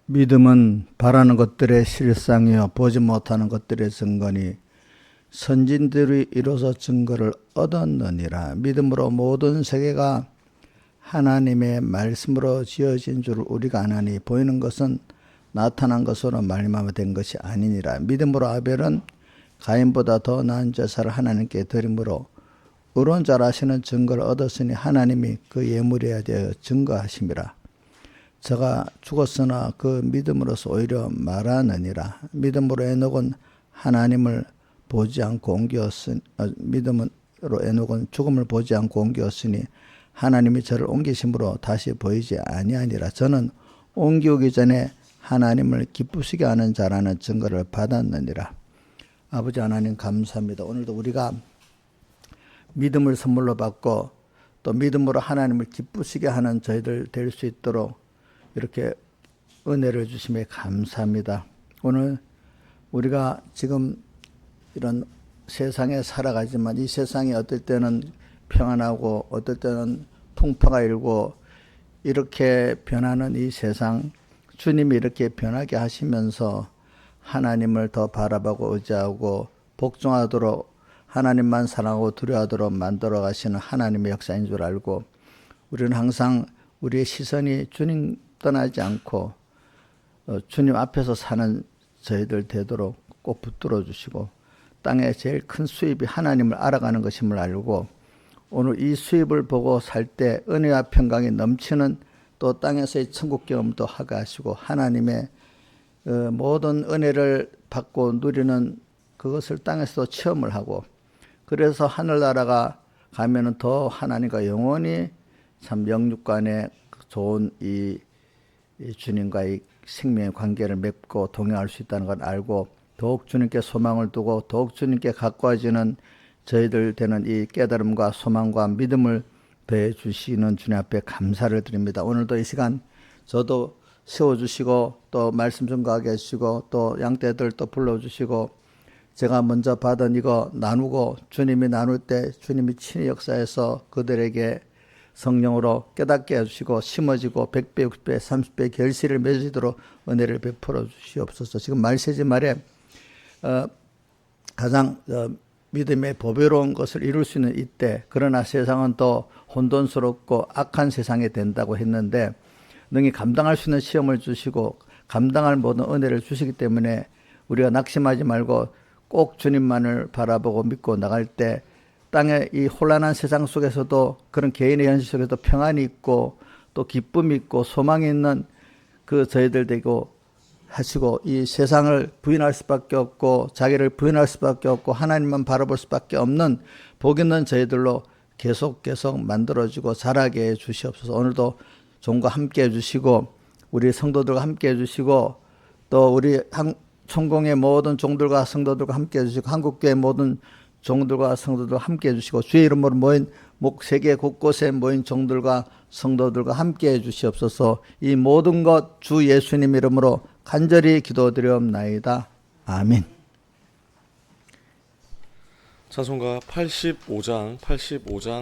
믿음은 바라는 것들의 실상이요 보지 못하는 것들의 증거니 선진들이 이로써 증거를 얻었느니라. 믿음으로 모든 세계가 하나님의 말씀으로 지어진 줄 우리가 아나니 보이는 것은 나타난 것으로 말미암아 된 것이 아니니라. 믿음으로 아벨은 가인보다 더 나은 제사를 하나님께 드림으로 의로운 자라 하시는 증거를 얻었으니 하나님이 그 예물에 대하여 증거하심이라. 저가 죽었으나 그 믿음으로서 오히려 말하느니라. 믿음으로 에녹은 하나님을 보지 않고 옮겼으니 믿음으로 에녹은 죽음을 보지 않고 옮겼으니 하나님이 저를 옮기심으로 다시 보이지 아니하니라. 저는 옮기기 전에 하나님을 기쁘시게 하는 자라는 증거를 받았느니라. 아버지 하나님 감사합니다. 오늘도 우리가 믿음을 선물로 받고 또 믿음으로 하나님을 기쁘시게 하는 저희들 될 수 있도록 이렇게 은혜를 주심에 감사합니다. 오늘 우리가 지금 이런 세상에 살아가지만 이 세상이 어떨 때는 평안하고 어떨 때는 풍파가 일고 이렇게 변하는 이 세상, 주님이 이렇게 변하게 하시면서 하나님을 더 바라보고 의지하고 복종하도록 하나님만 사랑하고 두려워하도록 만들어 가시는 하나님의 역사인 줄 알고 우리는 항상 우리의 시선이 주님 떠나지 않고 주님 앞에서 사는 저희들 되도록 꼭 붙들어 주시고 땅에 제일 큰 수입이 하나님을 알아가는 것임을 알고 오늘 이 수입을 보고 살 때 은혜와 평강이 넘치는 또 땅에서의 천국 경험도 하게 하시고 하나님의 모든 은혜를 받고 누리는 그것을 땅에서도 체험을 하고 그래서 하늘나라가 가면은 더 하나님과 영원히 참 영육간에 좋은 이 주님과의 생명의 관계를 맺고 동행할 수 있다는 걸 알고 더욱 주님께 소망을 두고 더욱 주님께 가까워지는 저희들 되는 이 깨달음과 소망과 믿음을 더해 주시는 주님 앞에 감사를 드립니다. 오늘도 이 시간 저도 세워주시고 또 말씀 증거하게 해주시고 또 양떼들 또 불러주시고 제가 먼저 받은 이거 나누고 주님이 나눌 때 주님이 친히 역사해서 그들에게 성령으로 깨닫게 해주시고 심어지고 100배, 60배, 30배 결실을 맺으시도록 은혜를 베풀어 주시옵소서. 지금 말세지 말에 가장 믿음의 보배로운 것을 이룰 수 있는 이때 그러나 세상은 또 혼돈스럽고 악한 세상이 된다고 했는데 능히 감당할 수 있는 시험을 주시고 감당할 모든 은혜를 주시기 때문에 우리가 낙심하지 말고 꼭 주님만을 바라보고 믿고 나갈 때 땅의 이 혼란한 세상 속에서도 그런 개인의 현실 속에도 평안이 있고 또 기쁨이 있고 소망이 있는 그 저희들 되고 하시고 이 세상을 부인할 수밖에 없고 자기를 부인할 수밖에 없고 하나님만 바라볼 수밖에 없는 복 있는 저희들로 계속 만들어지고 자라게 해 주시옵소서. 오늘도 종과 함께 해주시고 우리 성도들과 함께 해주시고 또 우리 천공의 모든 종들과 성도들과 함께 해주시고 한국교회 모든 종들과 성도들과 함께 해주시고 주의 이름으로 모인 세계 곳곳에 모인 종들과 성도들과 함께 해주시옵소서. 이 모든 것 주 예수님 이름으로 간절히 기도드리옵나이다. 아멘. 찬송가 85장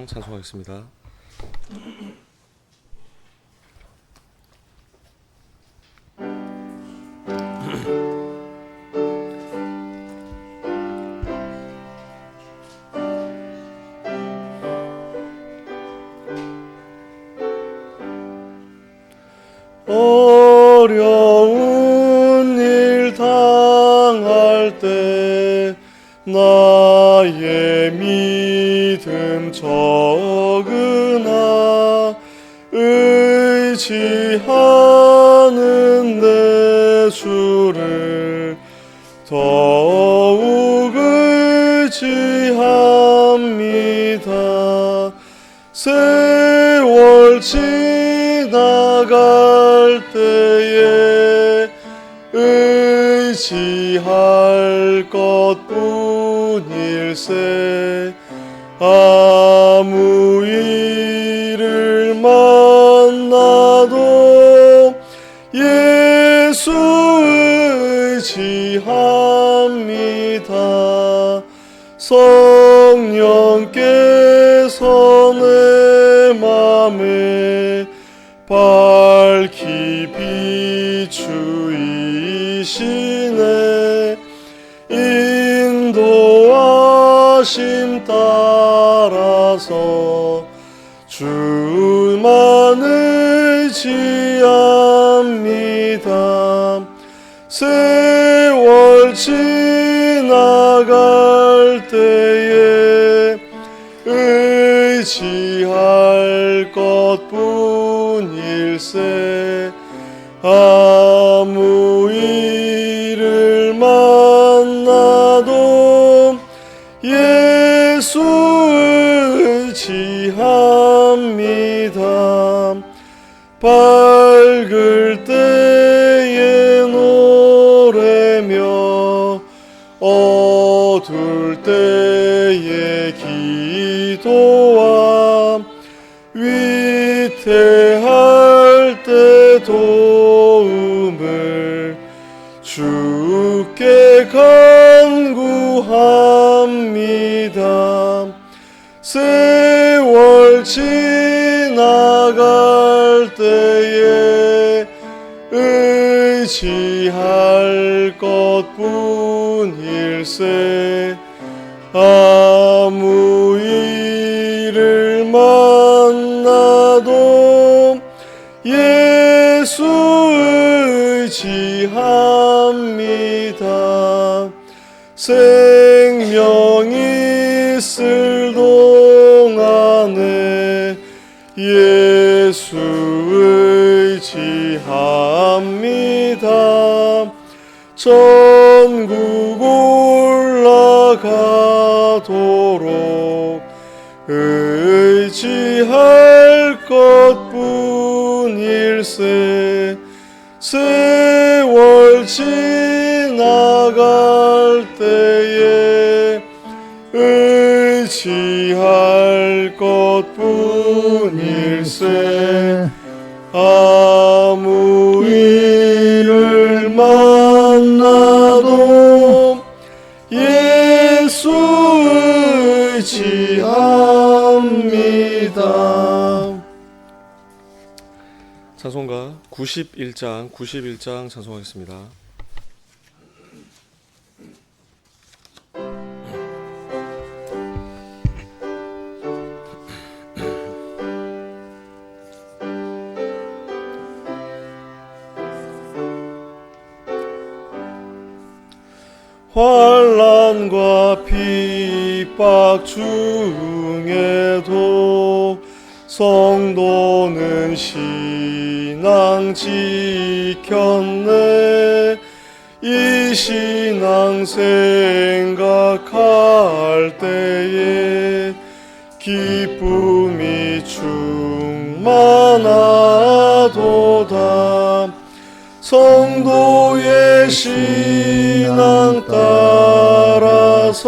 찬송하겠습니다. 어려운 일 당할 때 나의 믿음 적으나 의지하는 내 주를 더욱 의지합니다. 세월 지나갈 때에 의지할 것뿐일세. 아무 일을 만나도 예수 의지합니다. 성령께 밝히 비추이시네. 인도하심 따라서 주만 의지합니다. 세월 지나갈 때에 의지할 것뿐일세. 아무 일을 만나도 예수 의지합니다. 밝을 때에 노래며 어두울 때에 기도와 위태할 때 도움을 주께 간구합니다. 세월 지나갈 때에 의지할 것뿐일세. 아무 일을 만나도 예수 의지합니다. 생명이 있을 동안에 예수 의지합니다. 천국 올라가도록 의지할 것뿐일세. 세월 지나갈 때에 의지할 것뿐일세. 아무 일을 만나도 예수 의지합니다. 찬송가 91장 찬송하겠습니다. 환난과 핍박 중에도 성도는 신앙 지켰네. 이 신앙 생각할 때에 기쁨이 충만하도다. 성도의 신앙 따라서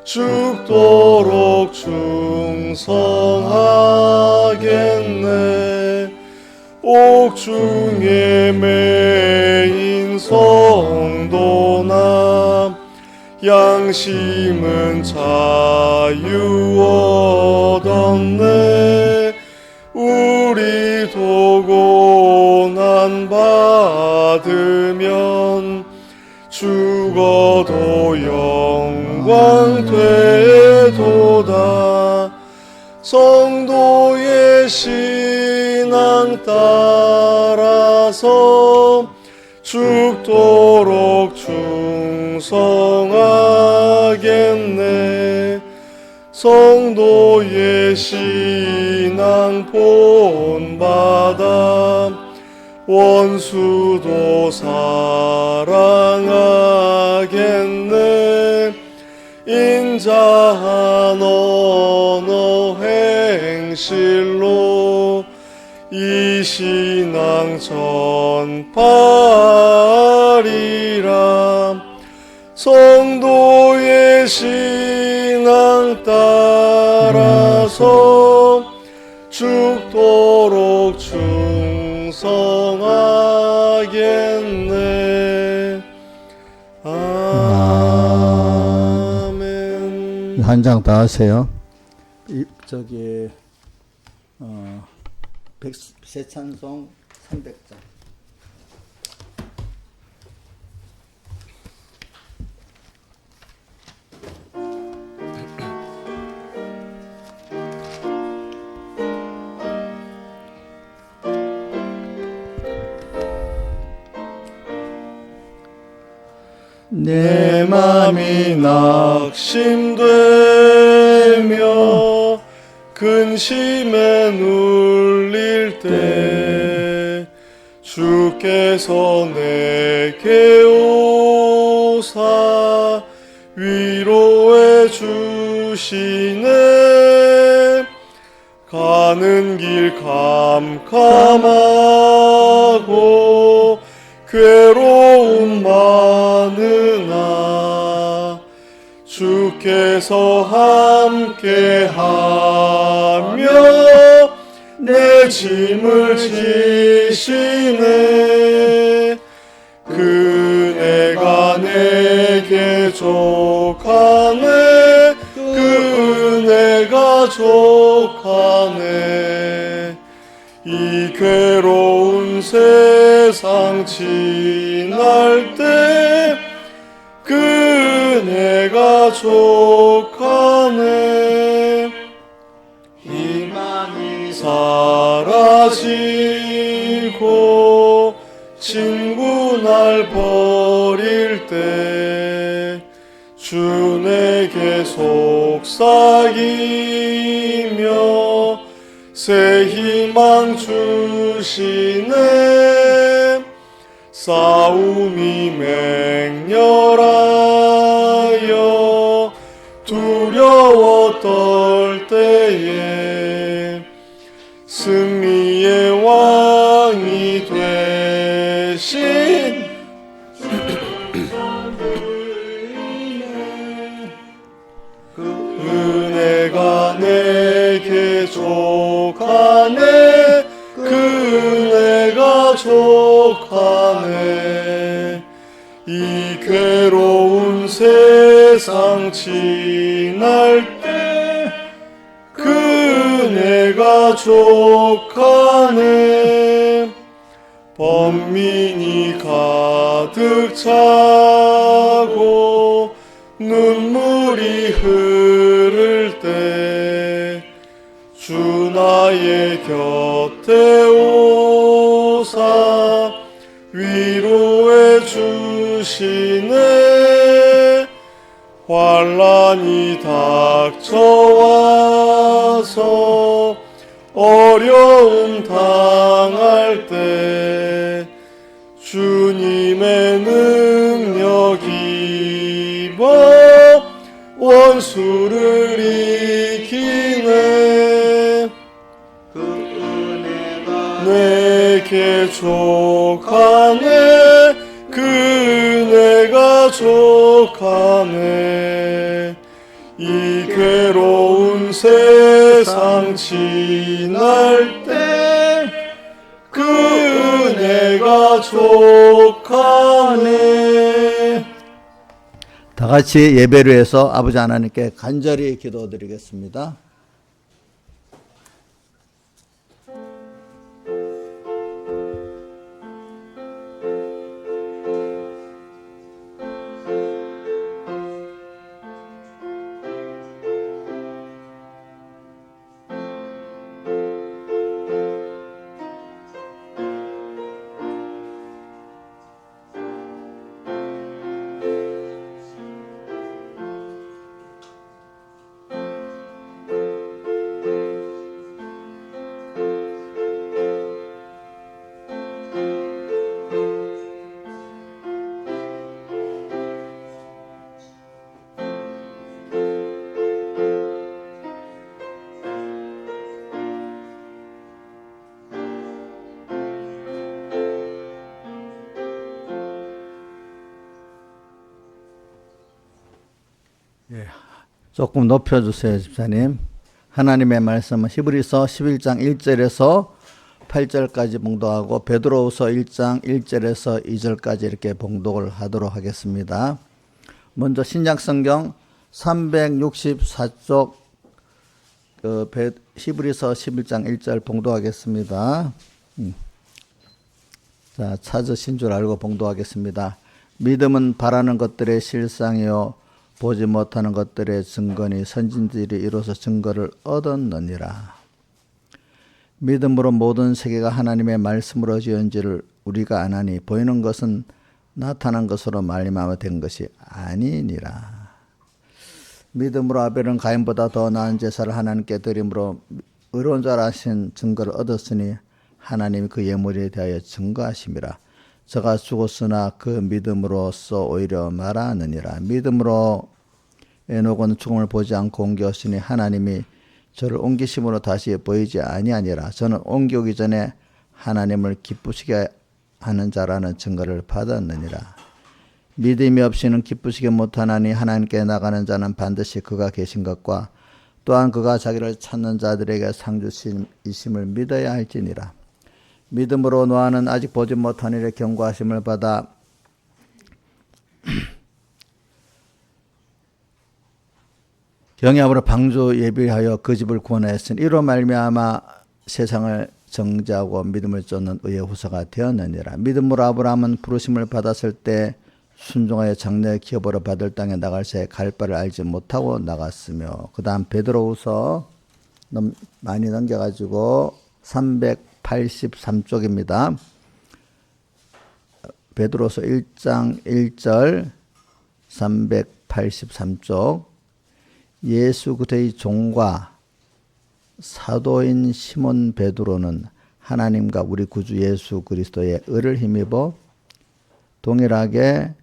죽도록 충성하겠네. 옥중에 매인 성도나 양심은 자유 얻었네. 우리도 고난 받으면 죽어도 영광 되도다. 성도의 신앙 따라서 죽도록 충성하겠네. 성도의 신앙 본받아 원수도 사랑하겠네. 인자한 언어 행실로 이 신앙 전파하리라. 성도의 신앙 따라서 죽도록 충성하겠네. 한 장 더 하세요. 새 찬송 300장. 내 맘이 낙심되며 근심에 눌릴 때 주께서 내게 오사 위로해 주시네. 가는 길 캄캄하고 괴로움 많으나 주께서 함께하며 내 짐을 지시네. 그네가 내게 족하네. 그네가 족하네. 이 괴로운 세상 지날 때 그네가 족하네. 희망이 사라지고 친구 날 버릴 때 주 내게 속삭이며 새 희망 주시네. 싸움이 맹렬하여 두려워 떨 때에 승리의 왕이 되신 그네가 내게 족하네. 그네가 족하네. 이 괴로운 세상 지날 때 그네가 족하네. 번민이 가득 차고 눈물이 흐를 때 주 나의 곁에 오사 위로해 주시네. 환난이 닥쳐와서 어려움 당할 때 주님의 능력 입어 원수를 이기네. 그 은혜가 내게 족하네. 그네가 족하네. 이 괴로운 세상 지날 때 그네가 족하네. 다 같이 예배를 해서 아버지 하나님께 간절히 기도드리겠습니다. 조금 높여주세요, 집사님. 하나님의 말씀은 히브리서 11장 1절에서 8절까지 봉독하고 베드로후서 1장 1절에서 2절까지 이렇게 봉독을 하도록 하겠습니다. 먼저 신약성경 364쪽 히브리서 11장 1절 봉독하겠습니다. 자, 찾으신 줄 알고 봉독하겠습니다. 믿음은 바라는 것들의 실상이요 보지 못하는 것들의 증거니 선진들이 이로써 증거를 얻었느니라. 믿음으로 모든 세계가 하나님의 말씀으로 지은지를 우리가 아나니 보이는 것은 나타난 것으로 말미암아 된 것이 아니니라. 믿음으로 아벨은 가인보다 더 나은 제사를 하나님께 드림으로 의로운 자라 하신 증거를 얻었으니 하나님이 그 예물에 대하여 증거하심이라. 저가 죽었으나 그 믿음으로써 오히려 말하느니라. 믿음으로 에녹은 죽음을 보지 않고 옮겼으니 하나님이 저를 옮기심으로 다시 보이지 아니하니라. 저는 옮겨오기 전에 하나님을 기쁘시게 하는 자라는 증거를 받았느니라. 믿음이 없이는 기쁘시게 못하나니 하나님께 나가는 자는 반드시 그가 계신 것과 또한 그가 자기를 찾는 자들에게 상 주심이심을 믿어야 할지니라. 믿음으로 노아는 아직 보지 못한 일에 경고하심을 받아 영야으로 방주 예비하여 그 집을 구원하였으니 이로 말미암아 세상을 정죄하고 믿음을 쫓는 의의 후사가 되었느니라. 믿음으로 아브라함은 부르심을 받았을 때 순종하여 장래의 기업으로 받을 땅에 나갈 새 갈 바를 알지 못하고 나갔으며, 그 다음 베드로후서 많이 넘겨가지고 383쪽입니다. 베드로서 1장 1절 383쪽. 예수 그리스도의 종과 사도인 시몬 베드로는 하나님과 우리 구주 예수 그리스도의 의를 힘입어 동일하게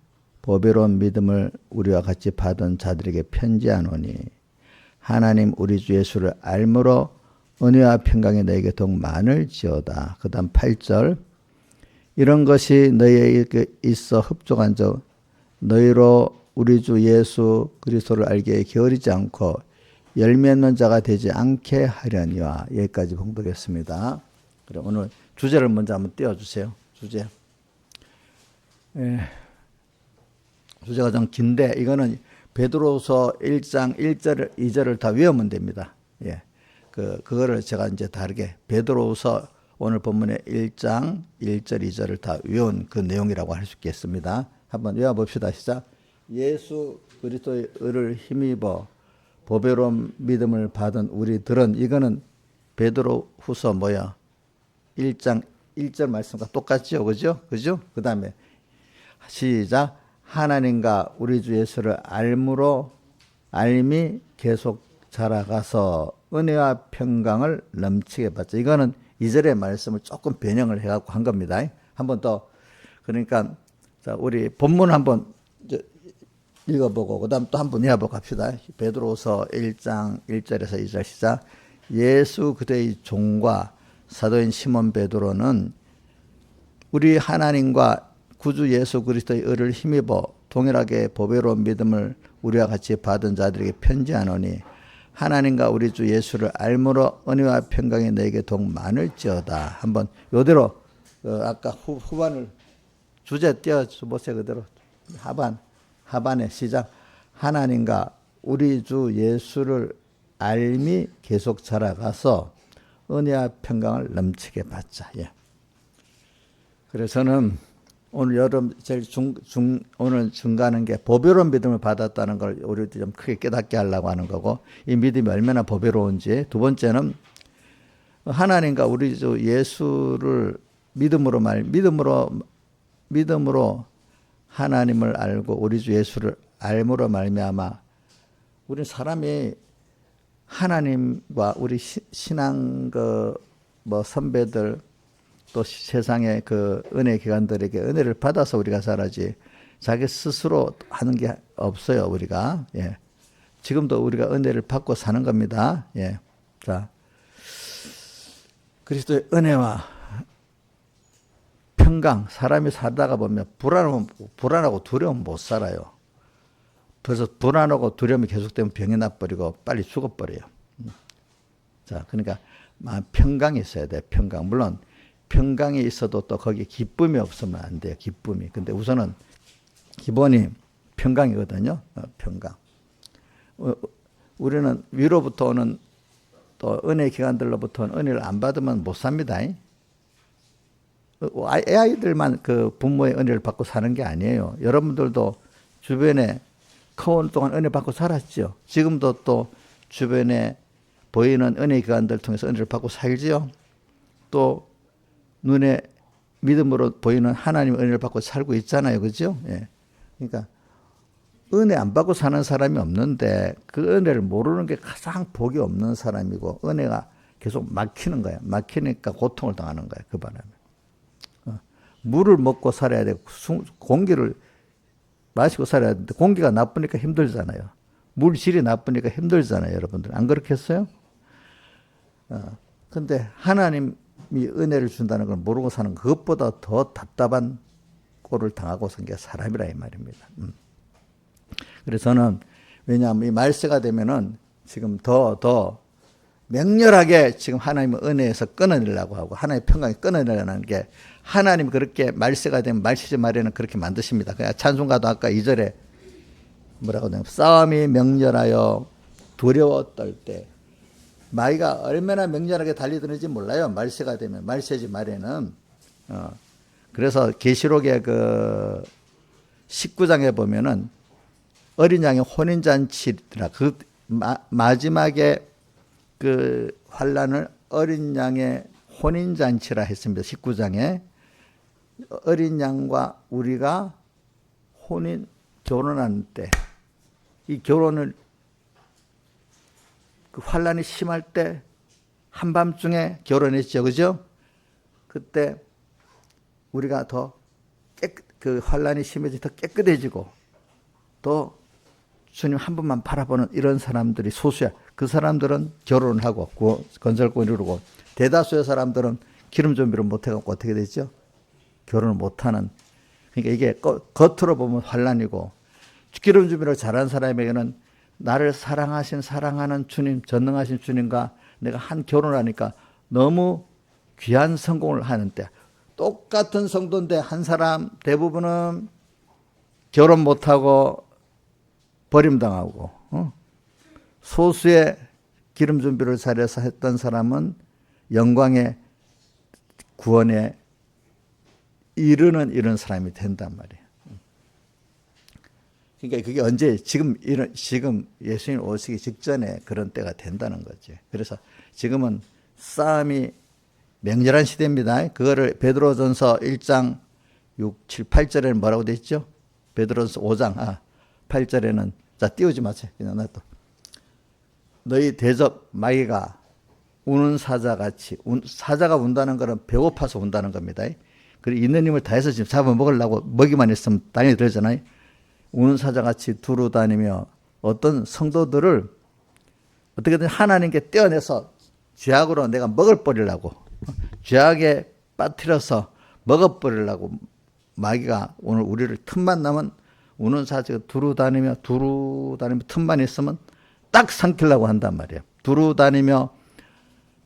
보배로운 믿음을 우리와 같이 받은 자들에게 편지하노니 하나님 우리 주 예수를 알므로 은혜와 평강이 너에게 더욱 많을지어다. 그 다음 8절. 이런 것이 너희에게 있어 흡족한 적 너희로 우리 주 예수 그리스도를 알기에 게으르지 않고 열매 없는 자가 되지 않게 하려니와. 여기까지 봉독했습니다. 그럼 오늘 주제를 먼저 한번 띄워주세요. 주제. 주제가 좀 긴데 이거는 베드로서 1장 1절 2절을 다 외우면 됩니다. 예. 그거를 제가 이제 다르게 베드로서 오늘 본문의 1장 1절 2절을 다 외운 그 내용이라고 할 수 있겠습니다. 한번 외워봅시다. 시작. 예수 그리스도의 의를 힘입어 보배로운 믿음을 받은 우리들은, 이거는 베드로후서 1장 1절 말씀과 똑같죠. 그죠? 그 다음에 시작. 하나님과 우리 주 예수를 알미 계속 자라가서 은혜와 평강을 넘치게 받자. 이거는 2절의 말씀을 조금 변형을 해갖고 한 겁니다. 한번 더. 그러니까 자, 우리 본문 한번 읽어보고 그 다음 또 한번 이어보고 합시다. 베드로서 1장 1절에서 2절 시작. 예수 그리스도의 종과 사도인 시몬 베드로는 우리 하나님과 구주 예수 그리스도의 의를 힘입어 동일하게 보배로운 믿음을 우리와 같이 받은 자들에게 편지하노니 하나님과 우리 주 예수를 알므로 은혜와 평강이 너에게 더욱 많을지어다. 한번 요대로 아까 후반을 주제 띄워보세요. 그대로 하반에 시작. 하나님과 우리 주 예수를 알미 계속 자라가서 은혜와 평강을 넘치게 받자. 예. 그래서 저는 오늘 여름 제일 오늘 중간한 게 보배로운 믿음을 받았다는 걸 우리도 좀 크게 깨닫게 하려고 하는 거고, 이 믿음이 얼마나 보배로운지. 두 번째는 하나님과 우리 주 예수를 믿음으로 하나님을 알고 우리 주 예수를 알므로 말미암아 우리 사람이 하나님과 우리 신앙 선배들 또 세상의 그 은혜 기관들에게 은혜를 받아서 우리가 살아지 자기 스스로 하는 게 없어요. 우리가. 예. 지금도 우리가 은혜를 받고 사는 겁니다. 예. 자, 그리스도의 은혜와 평강. 사람이 살다가 보면 불안하고 두려움 못 살아요. 그래서 불안하고 두려움이 계속되면 병이 나버리고 빨리 죽어버려요. 자, 그러니까 평강이 있어야 돼. 평강. 물론 평강이 있어도 또 거기에 기쁨이 없으면 안 돼요. 기쁨이. 근데 우선은 기본이 평강이거든요. 평강. 우리는 위로부터 오는 또 은혜 기관들로부터는 은혜를 안 받으면 못 삽니다. 아이들만 그 부모의 은혜를 받고 사는 게 아니에요. 여러분들도 주변에 커온 동안 은혜 받고 살았죠. 지금도 또 주변에 보이는 은혜 기관들 통해서 은혜를 받고 살지요. 또 눈에 믿음으로 보이는 하나님의 은혜를 받고 살고 있잖아요. 그죠? 예. 그러니까 은혜 안 받고 사는 사람이 없는데 그 은혜를 모르는 게 가장 복이 없는 사람이고 은혜가 계속 막히는 거야. 막히니까 고통을 당하는 거야. 그 바람에. 물을 먹고 살아야 되고 공기를 마시고 살아야 되는데 공기가 나쁘니까 힘들잖아요. 물질이 나쁘니까 힘들잖아요. 여러분들. 안 그렇겠어요? 근데 하나님이 은혜를 준다는 걸 모르고 사는 그것보다 더 답답한 꼴을 당하고 산 게 사람이라 이 말입니다. 그래서 저는 왜냐하면 이 말세가 되면은 지금 더 맹렬하게 지금 하나님의 은혜에서 끊어내려고 하고 하나님의 평강에 끊어내려는 게 하나님이 그렇게 말세가 되면 말세지 말에는 그렇게 만드십니다. 그냥 찬송가도 아까 2절에 뭐라고 하냐면 싸움이 맹렬하여 두려워 떨 때 마귀가 얼마나 맹렬하게 달리드는지 몰라요. 말세가 되면 말세지 말에는 그래서 계시록의 그 19장에 보면은 어린 양의 혼인잔치라 그 마지막에 그 환란을 어린 양의 혼인잔치라 했습니다. 19장에 어린 양과 우리가 결혼하는 때 이 결혼을 그 환란이 심할 때 한밤중에 결혼했죠. 그죠? 그때 우리가 더 그 환란이 심해지 더 깨끗해지고 또 주님 한 분만 바라보는 이런 사람들이 소수야. 그 사람들은 결혼을 하고 건설권을 이루고 대다수의 사람들은 기름 준비를 못해갖고 어떻게 되죠? 결혼을 못하는. 그러니까 이게 겉으로 보면 환란이고 기름 준비를 잘한 사람에게는 나를 사랑하는 주님, 전능하신 주님과 내가 한 결혼하니까 너무 귀한 성공을 하는데 똑같은 성도인데 한 사람 대부분은 결혼 못하고 버림당하고 소수의 기름 준비를 잘해서 했던 사람은 영광의 구원에 이르는 이런 사람이 된단 말이에요. 그러니까 그게 언제 지금 예수님 오시기 직전에 그런 때가 된다는 거죠. 그래서 지금은 싸움이 맹렬한 시대입니다. 그거를 베드로전서 1장 6, 7, 8절에는 뭐라고 돼 있죠? 베드로전서 5장 8절에는 자 띄우지 마세요. 그냥 놔둬. 너희 대접 마귀가 우는 사자같이 사자가 운다는 것은 배고파서 운다는 겁니다. 그리고 있는 힘을 다해서 지금 잡아먹으려고 먹이만 있으면 당연히 들잖아요. 우는 사자같이 두루 다니며 어떤 성도들을 어떻게든 하나님께 떼어내서 죄악으로 내가 먹어버리려고 죄악에 빠뜨려서 먹어버리려고 마귀가 오늘 우리를 틈만 나면 우는 사자가 두루 다니며 틈만 있으면 딱 삼키려고 한단 말이에요. 두루 다니며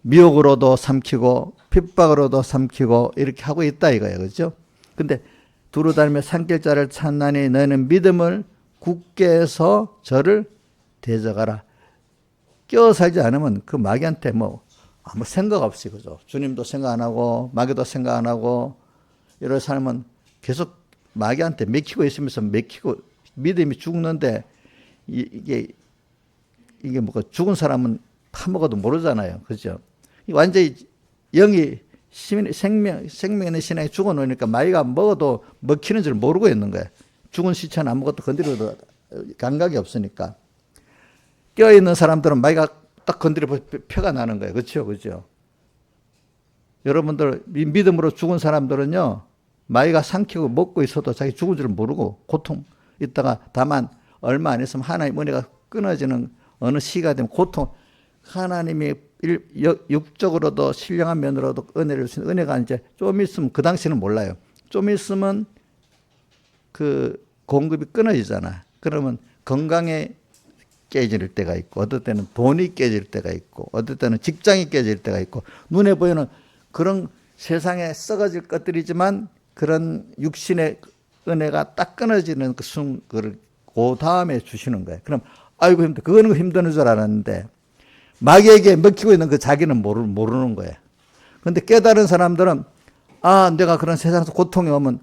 미혹으로도 삼키고 핍박으로도 삼키고 이렇게 하고 있다 이거예요. 그렇죠? 근데 두루 다니며 삼킬 자를 찾나니 너희는 믿음을 굳게 해서 저를 대적하라. 끼어 살지 않으면 그 마귀한테 뭐 아무 생각 없이 그죠. 주님도 생각 안 하고 마귀도 생각 안 하고 이런 사람은 계속 마귀한테 맥히고 있으면서 맥히고 믿음이 죽는데 이게 뭐가 죽은 사람은 파먹어도 모르잖아요. 그죠? 완전히 영이 생명 있는 신앙이 죽어놓으니까 마귀가 먹어도 먹히는 줄 모르고 있는 거예요. 죽은 시체는 아무것도 건드려도 감각이 없으니까. 깨어있는 사람들은 마귀가 딱 건드려 표가 나는 거예요. 그렇죠? 그죠? 여러분들 믿음으로 죽은 사람들은요. 마귀가 삼키고 먹고 있어도 자기 죽은 줄 모르고 고통 있다가 다만 얼마 안 있으면 하나님 은혜가 끊어지는 어느 시기가 되면 고통 하나님이 육적으로도 신령한 면으로도 은혜를 주신 은혜가 이제 좀 있으면 그 당시는 몰라요. 좀 있으면 그 공급이 끊어지잖아. 그러면 건강에 깨질 때가 있고 어떨 때는 돈이 깨질 때가 있고 어떨 때는 직장이 깨질 때가 있고 눈에 보이는 그런 세상에 썩어질 것들이지만 그런 육신의 은혜가 딱 끊어지는 그 순간을 그 다음에 주시는 거예요. 그럼 아이고 힘들어. 그거는 힘드는 줄 알았는데 마귀에게 먹히고 있는 그 자기는 모르는 거예요. 근데 깨달은 사람들은 내가 그런 세상에서 고통이 오면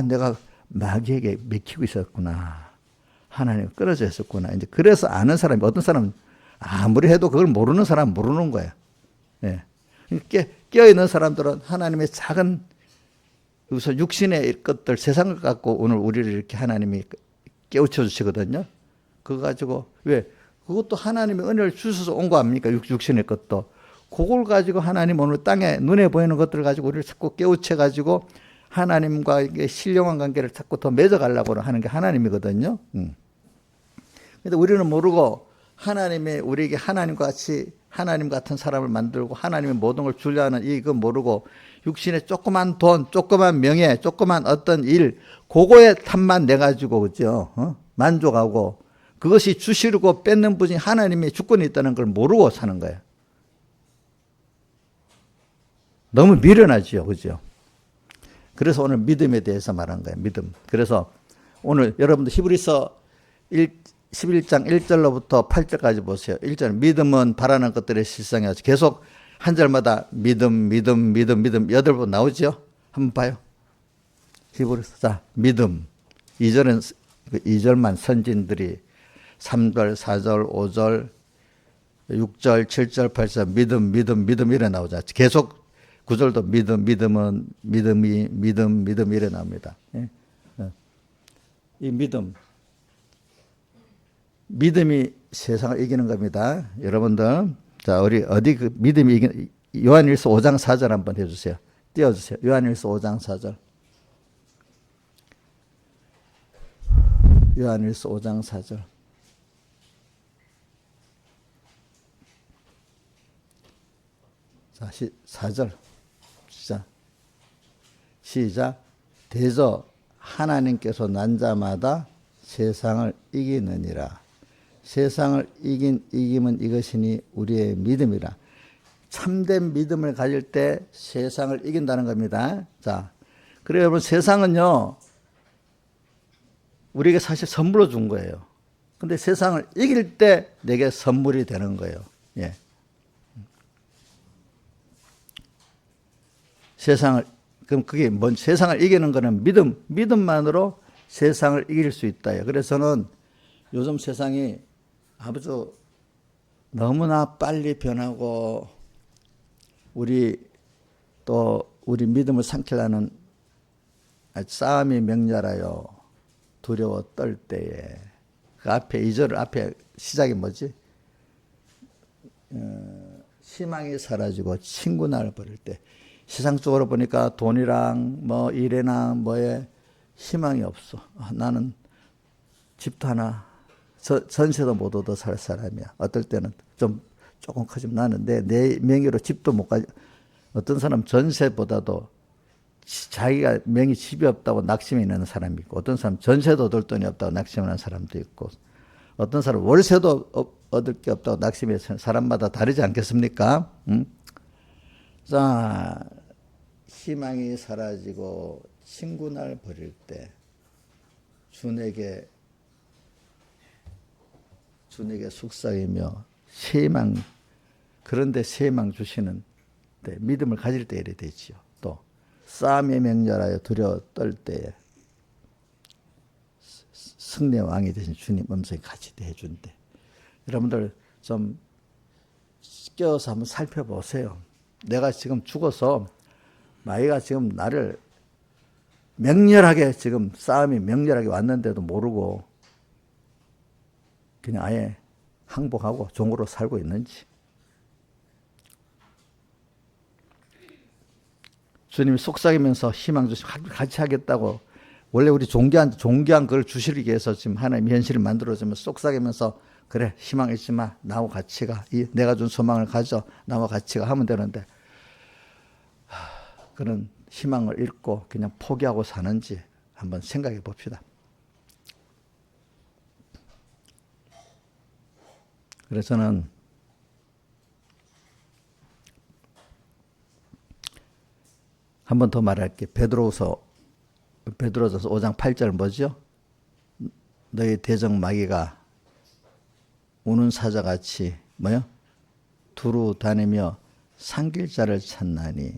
내가 마귀에게 먹히고 있었구나. 하나님 끊어져 있었구나. 이제 그래서 아는 사람이, 어떤 사람은 아무리 해도 그걸 모르는 사람은 모르는 거예요. 예. 깨어있는 사람들은 하나님의 작은 여기서 육신의 것들, 세상을 갖고 오늘 우리를 이렇게 하나님이 깨우쳐 주시거든요. 그거 가지고, 왜? 그것도 하나님의 은혜를 주셔서 온 거 아닙니까? 육신의 것도. 그걸 가지고 하나님 오늘 땅에 눈에 보이는 것들을 가지고 우리를 자꾸 깨우쳐 가지고 하나님과 이게 신령한 관계를 자꾸 더 맺어가려고 하는 게 하나님이거든요. 근데 우리는 모르고 하나님이 우리에게 하나님 같은 사람을 만들고 하나님의 모든 걸 주려는 이거 모르고 육신의 조그만 돈, 조그만 명예, 조그만 어떤 일, 그거에 탐만 내가지고, 그죠? 만족하고 그것이 주시려고 뺏는 분이 하나님의 주권이 있다는 걸 모르고 사는 거예요. 너무 미련하지요, 그죠? 그래서 오늘 믿음에 대해서 말한 거예요, 믿음. 그래서 오늘 여러분들 히브리서 11장 1절로부터 8절까지 보세요. 1절, 믿음은 바라는 것들의 실상이어서 계속 한 절마다 믿음 8번 나오죠? 한번 봐요. 히브리서, 자, 믿음. 2절은 2절만 선진들이 3절, 4절, 5절, 6절, 7절, 8절 믿음 이래 나오죠. 계속 9절도 믿음 이래 나옵니다. 이 믿음이 세상을 이기는 겁니다. 여러분들, 자, 우리 어디 그 믿음이 이기는, 요한일서 5장 4절 한번 해주세요. 띄워주세요. 요한일서 5장 4절. 요한일서 5장 4절. 자, 4절. 시작. 대저 하나님께서 난 자마다 세상을 이기느니라. 세상을 이김은 이것이니 우리의 믿음이라. 참된 믿음을 가질 때 세상을 이긴다는 겁니다. 자, 그래요, 여러분, 세상은요, 우리에게 사실 선물로 준 거예요. 근데 세상을 이길 때 내게 선물이 되는 거예요. 예. 그럼 그게 세상을 이기는 거는 믿음만으로 세상을 이길 수 있다요. 그래서 저는 요즘 세상이 아주 너무나 빨리 변하고 우리 믿음을 삼키려는 싸움이 맹렬하여 두려워 떨 때에 그 앞에 2절 앞에 시작이 뭐지? 희망이 사라지고 친구날 버릴 때. 세상적으로 보니까 돈이랑 뭐 일이나 뭐에 희망이 없어. 나는 집도 하나, 전세도 못 얻어 살 사람이야. 어떨 때는 조금 커지면 나는 내 명의로 집도 못 가지. 어떤 사람 전세보다도 자기가 명의 집이 없다고 낙심이 있는 사람이 있고, 어떤 사람 전세도 얻을 돈이 없다고 낙심하는 사람도 있고, 어떤 사람 월세도 얻을 게 없다고 낙심이 있는 사람마다 다르지 않겠습니까? 자, 희망이 사라지고 친구날 버릴 때 주에게 속삭이며 새희망, 그런데 새희망 주시는 때 믿음을 가질 때 이래 되지요. 또 싸움에 맹렬하여 두려워 떨 때에 승리의 왕이 되신 주님 음성이 같이 해준대. 여러분들 좀 깨어서 한번 살펴보세요. 내가 지금 죽어서 마귀가 지금 나를 맹렬하게, 지금 싸움이 맹렬하게 왔는데도 모르고 그냥 아예 항복하고 종으로 살고 있는지. 주님이 속삭이면서 희망 주시고 같이 하겠다고, 원래 우리 존귀한 걸 주시기 위해서 지금 하나님 현실을 만들어주면 속삭이면서, 그래, 희망 잊지 마, 나하고 같이 가, 내가 준 소망을 가져, 나와 같이 가 하면 되는데, 그런 희망을 잃고 그냥 포기하고 사는지 한번 생각해 봅시다. 그래서 저는 한 번 더 말할게. 베드로서 5장 8절 뭐죠? 너희 대적 마귀가 우는 사자같이 뭐요? 두루 다니며 상길자를 찾나니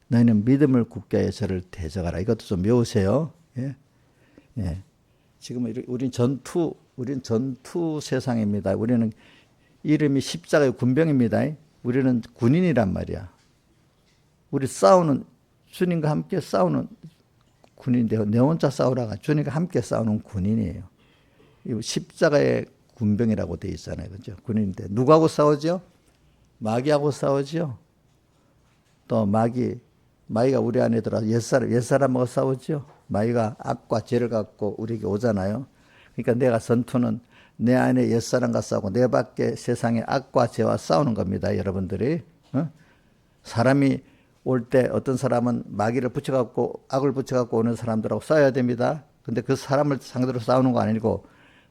너희는 믿음을 굳게 하여 저를 대적하라. 이것도 좀 외우세요. 예. 예. 지금 우린 전투 세상입니다. 우리는 이름이 십자가의 군병입니다. 우리는 군인이란 말이야. 우리 싸우는, 주님과 함께 싸우는 군인인데요. 내 혼자 싸우라가 주님과 함께 싸우는 군인이에요. 십자가의 군병이라고 되어 있잖아요. 그죠? 군인인데. 누구하고 싸우죠? 마귀하고 싸우죠? 또 마귀가 우리 안에 들어와서 옛사람하고 싸우죠? 마귀가 악과 죄를 갖고 우리에게 오잖아요. 그러니까 내가 전투는 내 안에 옛사람과 싸우고 내 밖에 세상의 악과 죄와 싸우는 겁니다. 여러분들이. 사람이 올 때 어떤 사람은 마귀를 붙여갖고 악을 붙여갖고 오는 사람들하고 싸워야 됩니다. 근데 그 사람을 상대로 싸우는 거 아니고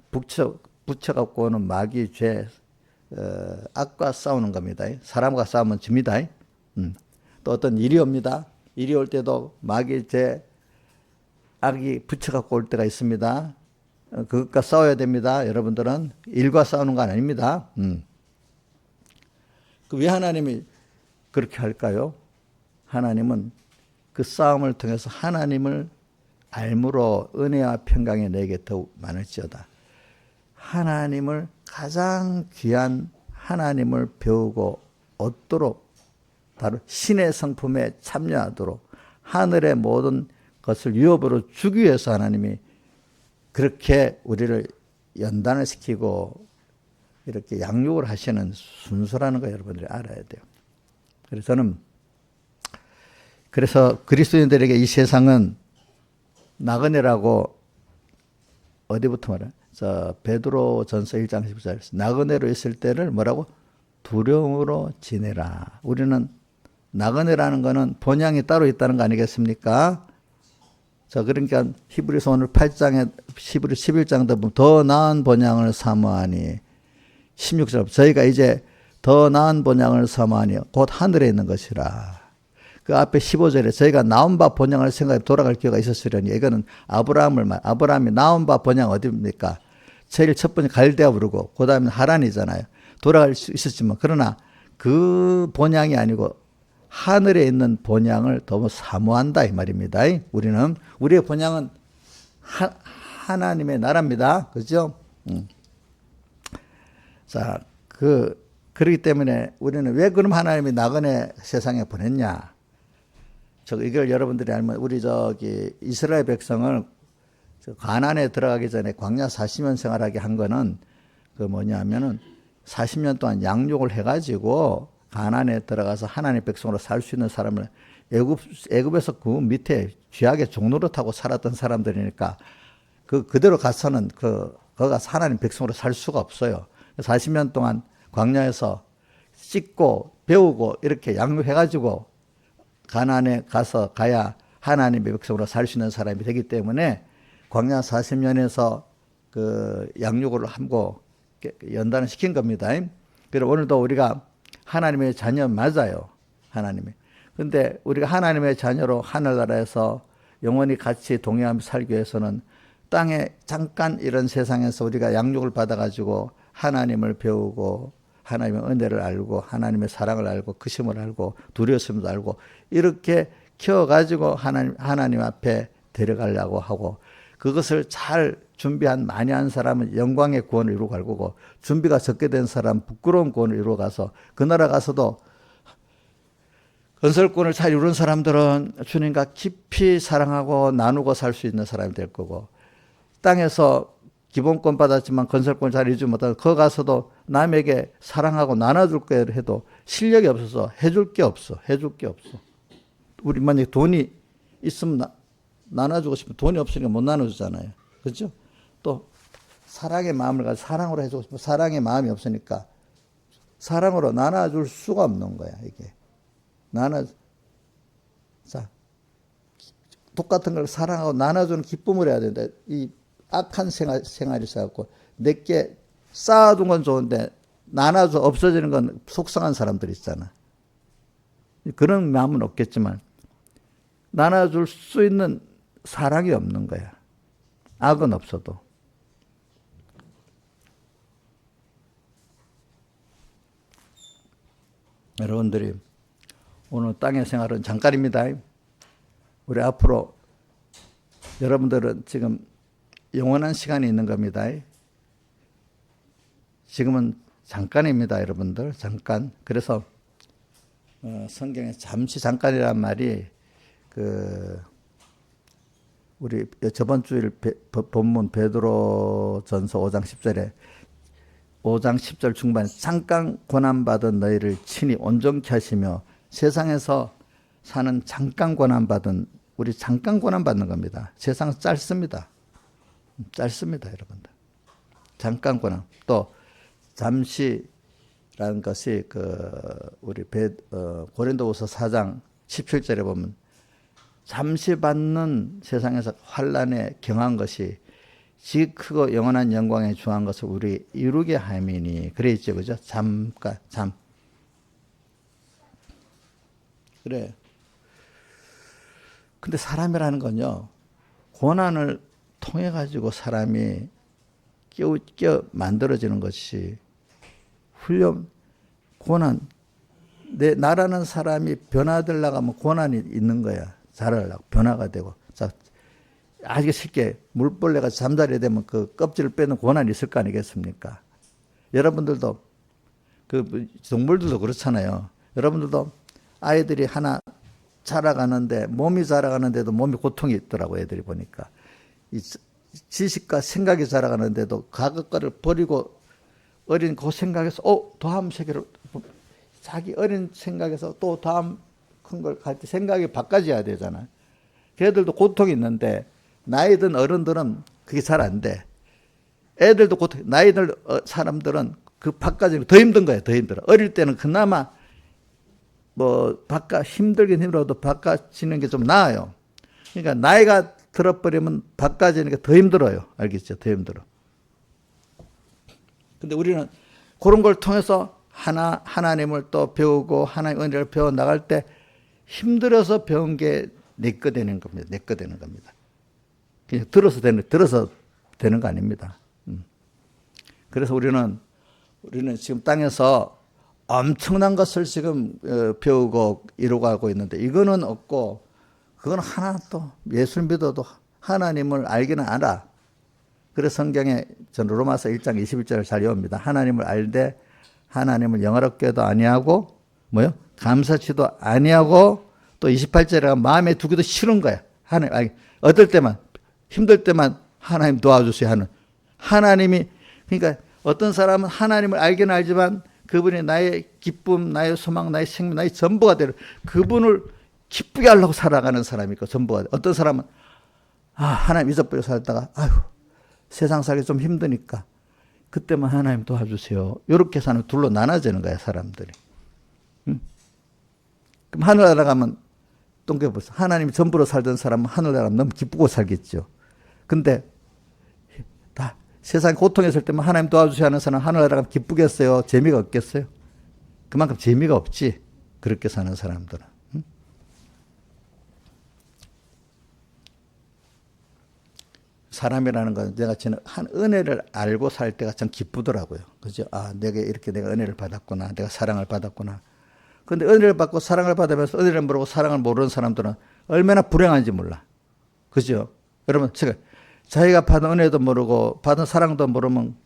붙여갖고 오는 마귀 죄 악과 싸우는 겁니다. 사람과 싸우면 집니다. 또 어떤 일이 옵니다. 일이 올 때도 마귀 죄 악이 붙여갖고 올 때가 있습니다. 그것과 싸워야 됩니다. 여러분들은 일과 싸우는 건 아닙니다. 왜 하나님이 그렇게 할까요? 하나님은 그 싸움을 통해서 하나님을 알므로 은혜와 평강이 내게 더욱 많을지어다. 하나님을 가장 귀한 하나님을 배우고 얻도록 바로 신의 성품에 참여하도록 하늘의 모든 것을 유업으로 주기 위해서 하나님이 그렇게 우리를 연단을 시키고 이렇게 양육을 하시는 순서라는 거 여러분들이 알아야 돼요. 그래서 그리스도인들에게 이 세상은 나그네라고 어디부터 말해? 베드로 전서 1장 14절에서 나그네로 있을 때를 뭐라고? 두려움으로 지내라. 우리는 나그네라는 거는 본향이 따로 있다는 거 아니겠습니까? 그러니까 히브리서 오늘 8장에 히브리 11장도 보면 더 나은 본향을 사모하니 16절 저희가 이제 더 나은 본향을 사모하니 곧 하늘에 있는 것이라. 그 앞에 15절에 저희가 나온 바 본향을 생각해 돌아갈 기회가 있었으려니 이거는 아브라함이 나온 바 본향 어디입니까? 제일 첫 번째 갈대아 부르고 그 다음에 하란이잖아요. 돌아갈 수 있었지만 그러나 그 본향이 아니고 하늘에 있는 본향을 너무 사모한다 이 말입니다. 우리의 본향은 하나님의 나라입니다. 그죠? 그렇기 때문에 우리는 왜 그럼 하나님이 나그네 세상에 보냈냐? 이걸 여러분들이 알면 우리 이스라엘 백성을 가나안에 들어가기 전에 광야 40년 생활하게 한 거는 뭐냐면은 40년 동안 양육을 해가지고 가나안에 들어가서 하나님의 백성으로 살 수 있는 사람을 애굽에서 그 밑에 쥐약의 종로를 타고 살았던 사람들이니까 그대로 가서는 거가 하나님 백성으로 살 수가 없어요. 40년 동안 광야에서 씻고 배우고 이렇게 양육해가지고 가나안에 가야 하나님의 백성으로 살 수 있는 사람이 되기 때문에 광야 40년에서 양육을 하고 연단을 시킨 겁니다. 그래서 오늘도 우리가 하나님의 자녀 맞아요. 하나님이. 근데 우리가 하나님의 자녀로 하늘나라에서 영원히 같이 동행하며 살기 위해서는 땅에 잠깐 이런 세상에서 우리가 양육을 받아가지고 하나님을 배우고 하나님의 은혜를 알고 하나님의 사랑을 알고 크심을 알고 두려움을 알고 이렇게 키워가지고 하나님 앞에 데려가려고 하고 그것을 잘 준비한 많이 한 사람은 영광의 구원을 이루고 갈 거고 준비가 적게 된 사람은 부끄러운 구원을 이루고 가서 그 나라 가서도 건설권을 잘 이룬 사람들은 주님과 깊이 사랑하고 나누고 살 수 있는 사람이 될 거고 땅에서 기본권 받았지만 건설권을 잘 이루지 못하고 거기 가서도 남에게 사랑하고 나눠줄 거야 해도 실력이 없어서 해줄 게 없어. 우리 만약에 돈이 있으면 나눠주고 싶으면 돈이 없으니까 못 나눠주잖아요. 그렇죠? 또 사랑의 마음을 가지고 사랑으로 해주고 싶으면 사랑의 마음이 없으니까 사랑으로 나눠줄 수가 없는 거야. 이게 똑같은 걸 사랑하고 나눠주는 기쁨을 해야 된다. 이 악한 생활이 있어갖고 내게 쌓아둔 건 좋은데 나눠서 없어지는 건 속상한 사람들이 있잖아. 그런 마음은 없겠지만 나눠줄 수 있는 사랑이 없는 거야. 악은 없어도. 여러분들이 오늘 땅의 생활은 잠깐입니다. 우리 앞으로 여러분들은 지금 영원한 시간이 있는 겁니다. 지금은 잠깐입니다, 여러분들. 잠깐. 그래서 성경에 잠시 잠깐이란 말이 우리 저번 주일 본문 베드로전서 5장 10절에 5장 10절 중반에 잠깐 고난받은 너희를 친히 온전케 하시며 세상에서 사는 잠깐 고난받은 우리 잠깐 고난받는 겁니다. 세상은 짧습니다. 짧습니다, 여러분들. 잠깐 고난. 또 잠시라는 것이 우리 고린도후서 4장 17절에 보면 잠시 받는 세상에서 환난에 경한 것이 지 크고 영원한 영광에 중한 것을 우리 이루게 함이니 그래 있죠, 그죠? 잠깐 잠. 그래. 근데 사람이라는 건요, 고난을 통해 가지고 사람이 깨어 만들어지는 것이 고난. 나라는 사람이 변화되려고 하면 고난이 있는 거야. 자라려고 변화가 되고. 자, 아주 쉽게 물벌레가 잠자리에 되면 그 껍질을 빼는 고난이 있을 거 아니겠습니까? 여러분들도 동물들도 그렇잖아요. 여러분들도 아이들이 하나 자라가는데 몸이 자라가는데도 몸에 고통이 있더라고. 애들이 보니까 이 지식과 생각이 자라가는데도 과거 거를 버리고 어린 그 생각에서 다음 세계로 자기 어린 생각에서 또 다음 큰 걸 갈 때 생각이 바꿔져야 되잖아요. 걔들도 고통이 있는데 나이 든 어른들은 그게 잘 안 돼. 애들도 고통, 나이 든 사람들은 그 바꿔지는 더 힘든 거예요. 더 힘들어. 어릴 때는 그나마 힘들긴 힘들어도 바꿔지는 게 좀 나아요. 그러니까 나이가 들어버리면 바꿔지는 게 더 힘들어요. 알겠죠? 더 힘들어. 근데 우리는 그런 걸 통해서 하나님을 또 배우고 하나님의 은혜를 배워 나갈 때 힘들어서 배운 게 내 거 되는 겁니다. 내 거 되는 겁니다. 그냥 들어서 되는 거 아닙니다. 그래서 우리는 지금 땅에서 엄청난 것을 지금 배우고 이루어가고 있는데 이거는 없고 그건 하나 또 예수를 믿어도 하나님을 알기는 알아. 그래서 성경에 저는 로마서 1장 21절을 잘 외웁니다. 하나님을 알되 하나님을 영화롭게도 아니하고 감사치도 아니하고 또 28절에 마음에 두기도 싫은 거야. 어떨 때만 힘들 때만 하나님 도와주세요 하는 하나님이. 그러니까 어떤 사람은 하나님을 알기는 알지만 그분이 나의 기쁨, 나의 소망, 나의 생명, 나의 전부가 되는 그분을 기쁘게 하려고 살아가는 사람이 있고 전부가 돼. 어떤 사람은 하나님 잊어버려 살다가 세상 살기 좀 힘드니까 그때만 하나님 도와주세요. 이렇게 사는 둘로 나눠지는 거야, 사람들이. 그럼 하늘나라 가면 똥개보세요. 하나님이 전부로 살던 사람은 하늘나라 가면 너무 기쁘고 살겠죠. 근데 다 세상 고통했을 때만 하나님 도와주셔야 하는 사람은 하늘나라 가면 기쁘겠어요? 재미가 없겠어요? 그만큼 재미가 없지. 그렇게 사는 사람들은. 사람이라는 건 내가 한 은혜를 알고 살 때가 참 기쁘더라고요. 그죠? 내가 이렇게 내가 은혜를 받았구나. 내가 사랑을 받았구나. 근데 은혜를 받고 사랑을 받으면서 은혜를 모르고 사랑을 모르는 사람들은 얼마나 불행한지 몰라. 그죠? 여러분, 자기가 받은 은혜도 모르고 받은 사랑도 모르면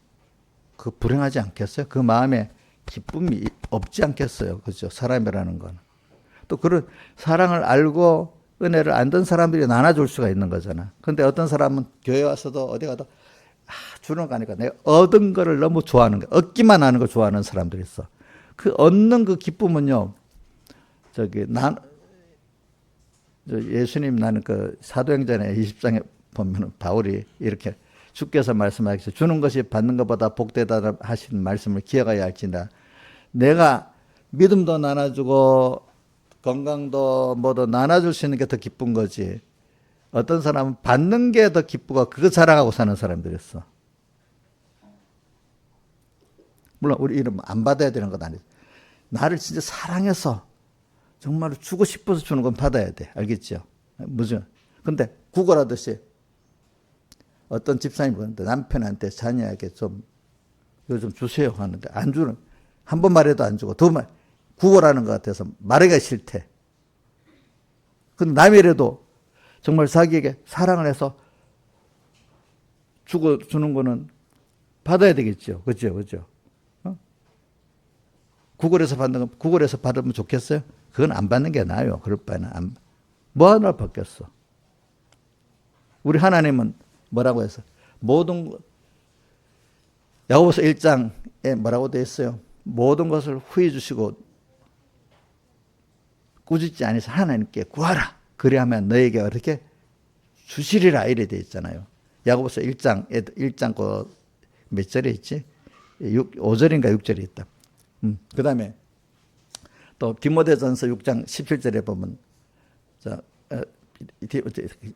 그 불행하지 않겠어요? 그 마음에 기쁨이 없지 않겠어요? 그죠? 사람이라는 건. 또 그런 사랑을 알고 은혜를 안 든 사람들이 나눠줄 수가 있는 거잖아. 근데 어떤 사람은 교회 와서도 어디 가도 주는 거 아니까 내가 얻은 거를 너무 좋아하는 거야. 얻기만 하는 걸 좋아하는 사람들이 있어. 그 얻는 그 기쁨은요, 예수님 나는 그 사도행전의 20장에 보면 바울이 이렇게 주께서 말씀하시죠. 주는 것이 받는 것보다 복되다 하신 말씀을 기억해야 할지다. 내가 믿음도 나눠주고 건강도 뭐도 나눠줄 수 있는 게 더 기쁜 거지. 어떤 사람은 받는 게 더 기쁘고 그거 자랑하고 사는 사람들이 있어. 물론 우리 이름 안 받아야 되는 건 아니지. 나를 진짜 사랑해서 정말로 주고 싶어서 주는 건 받아야 돼. 알겠죠? 무슨. 근데 구걸하듯이 어떤 집사님이 그러는데 남편한테 자녀에게 좀 요즘 주세요 하는데 안 주는, 한 번 말해도 안 주고 두 번 구걸하는 것 같아서 말하기가 싫대. 근데 남이라도 정말 자기에게 사랑을 해서 주는 거는 받아야 되겠죠. 그죠? 그죠? 구걸해서 받는 건, 구걸해서 받으면 좋겠어요? 그건 안 받는 게 나아요. 그럴 바에는. 뭐 하나 받겠어. 우리 하나님은 뭐라고 해서? 모든, 야고보서 1장에 뭐라고 되어 있어요? 모든 것을 후히 주시고 꾸짖지 아니해서 하나님께 구하라. 그래야만 너에게 어떻게 주시리라. 이래 되어 있잖아요. 야고보서 1장 몇 절에 있지? 5절인가 6절에 있다. 그 다음에 또 디모데전서 6장 17절에 보면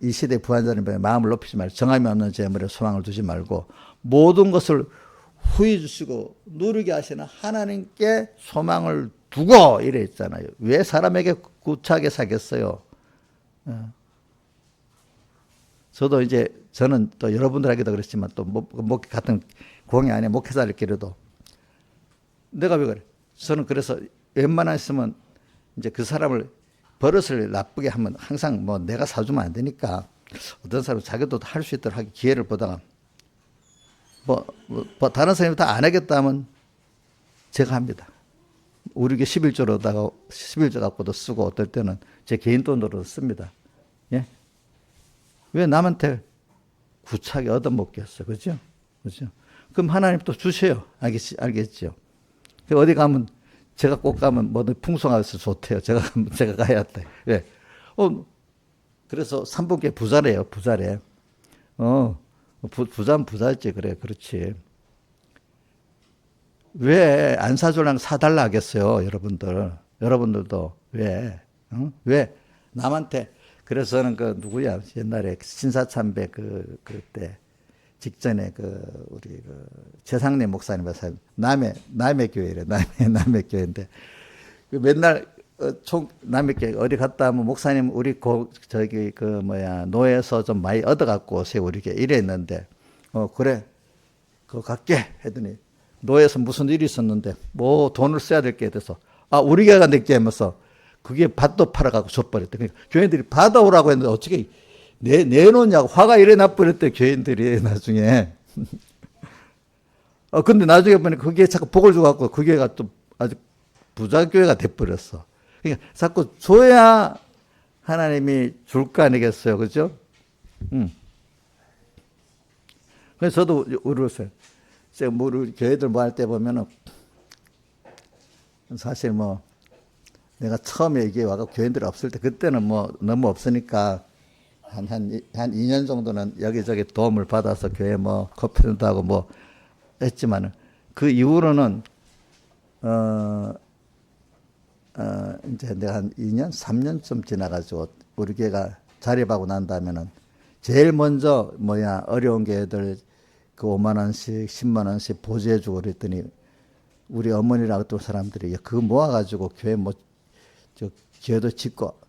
이 시대 부한자는 마음을 높이지 말고 정함이 없는 재물에 소망을 두지 말고 모든 것을 후히 주시고 누리게 하시는 하나님께 소망을 두고 이래 있잖아요. 왜 사람에게 구차하게 사겠어요? 저도 이제 저는 또 여러분들에게도 그렇지만 또 같은 공회 안에 목회자들끼리도 내가 왜 그래? 저는 그래서 웬만하면 이제 그 사람을 버릇을 나쁘게 하면 항상 뭐 내가 사주면 안 되니까 어떤 사람은 자기도 할 수 있도록 하기 기회를 보다가 뭐 다른 사람이 다 안 하겠다 하면 제가 합니다. 우리 게 11조 갖고도 쓰고 어떨 때는 제 개인 돈으로도 씁니다. 예? 왜 남한테 구차하게 얻어먹겠어? 그죠? 그죠? 그럼 하나님 또 주세요. 알겠죠? 어디 가면, 제가 꼭 가면 뭐든 풍성해서 좋대요. 제가 가야 돼. 왜? 그래서 3분께 부자래요. 부자래. 부자는 부자지. 그래. 그렇지. 왜 안 사주려면 사달라 하겠어요, 여러분들. 여러분들도 왜? 왜 남한테? 그래서 저는 누구야? 옛날에 신사참배 그때 직전에 우리 최상래 목사님께서 남의 교회래. 남의 교회인데 맨날 남의 교회 어디 갔다 하면 목사님 우리 노예에서 좀 많이 얻어갖고 오세요. 우리 교회 이랬는데 그래 그거 갈게 했더니 노예에서 무슨 일이 있었는데 뭐 돈을 써야 될 게 돼서 우리 교회가 냈게 하면서 그게 밭도 팔아가고 줘버렸대. 그러니까 교인들이 받아오라고 했는데 어떻게 내놓냐고 화가 이래 나버렸대. 교인들이 나중에. 근데 나중에 보니까 그게 자꾸 복을 줘갖고 그 교회가 또 아주 부자 교회가 돼버렸어. 그러니까 자꾸 줘야 하나님이 줄 거 아니겠어요. 그죠? 그래서 저도 우르세요. 제가 우리 교회들 뭐 할 때 보면은 사실 내가 처음에 이게 와서 교인들이 없을 때 그때는 너무 없으니까 한 2년 정도는 여기저기 도움을 받아서 교회 커피도 하고 했지만은 그 이후로는 이제 내가 한 2년, 3년쯤 지나가지고 우리 교회가 자립하고 난 다음에는 제일 먼저 어려운 교회들 5만 원씩, 10만 원씩 보조해주고 그랬더니 우리 어머니랑 어떤 사람들이 그거 모아가지고 교회 교회도 짓고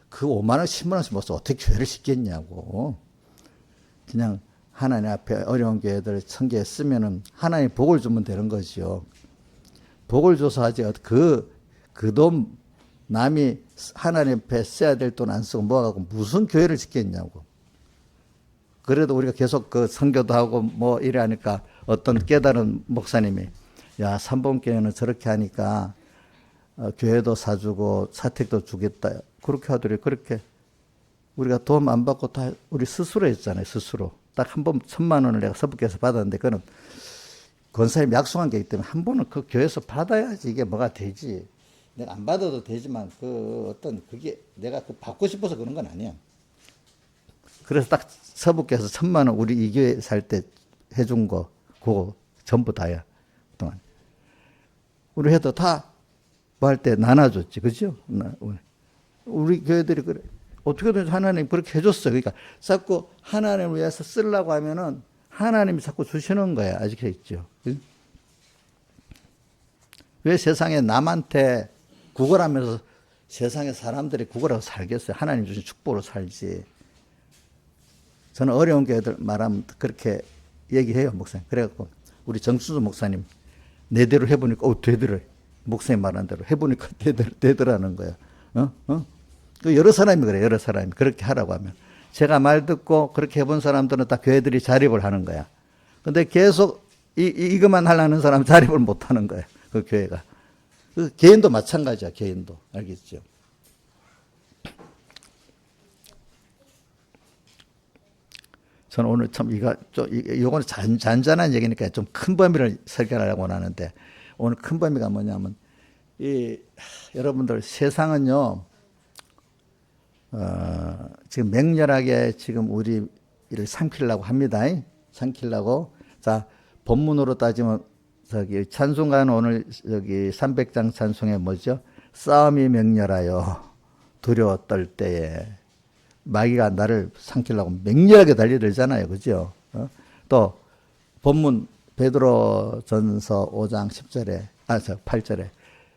그 5만 원, 10만 원씩 모아서 어떻게 교회를 짓겠냐고. 그냥 하나님 앞에 어려운 교회들 청계했으면은 하나님 복을 주면 되는 거지요. 복을 줘서 하지 그 돈 남이 하나님 앞에 써야 될 돈 안 쓰고 모아가지고 무슨 교회를 짓겠냐고. 그래도 우리가 계속 선교도 하고 이래 하니까 어떤 깨달은 목사님이 야, 삼봉교회는 저렇게 하니까 교회도 사주고 사택도 주겠다. 그렇게 하더니 그렇게 우리가 도움 안 받고 다 우리 스스로 했잖아요. 스스로. 딱 한 번 1,000만 원을 내가 서북교회에서 받았는데 그거는 권사님이 약속한 게 있기 때문에 한 번은 그 교회에서 받아야지 이게 뭐가 되지. 내가 안 받아도 되지만 그게 내가 받고 싶어서 그런 건 아니야. 그래서 딱 서북교회에서 1,000만 원 우리 이 교회 살 때 해준 거 그거 전부 다야. 그동안. 우리 해도 다 뭐 할 때 나눠줬지. 그죠? 우리 교회들이 그래. 어떻게든 하나님 그렇게 해줬어요. 그러니까 자꾸 하나님을 위해서 쓰려고 하면은 하나님이 자꾸 주시는 거야. 아시겠죠? 왜 세상에 남한테 구걸하면서 세상에 사람들이 구걸하고 살겠어요? 하나님 주신 축복으로 살지. 저는 어려운 교회들 말하면 그렇게 얘기해요, 목사님. 그래갖고 우리 정수주 목사님 내 대로 해보니까 되더래. 목사님 말한 대로 해보니까 되더라는 거야. 그 여러 사람이 그래, 여러 사람이. 그렇게 하라고 하면. 제가 말 듣고 그렇게 해본 사람들은 다 교회들이 자립을 하는 거야. 근데 계속 이것만 하려는 사람은 자립을 못 하는 거야. 그 교회가. 그 개인도 마찬가지야, 개인도. 알겠죠? 저는 오늘 참 이거는 잔잔한 얘기니까 좀 큰 범위를 설계하려고 하는데, 오늘 큰 범위가 뭐냐면, 여러분들 세상은요, 지금 맹렬하게 지금 우리를 삼키려고 합니다. 삼키려고. 자, 본문으로 따지면, 찬송가는 오늘 300장 찬송에 뭐죠? 싸움이 맹렬하여 두려워 떨 때에 마귀가 나를 삼키려고 맹렬하게 달려들잖아요. 그죠? 또, 본문 베드로전서 5장 10절에, 8절에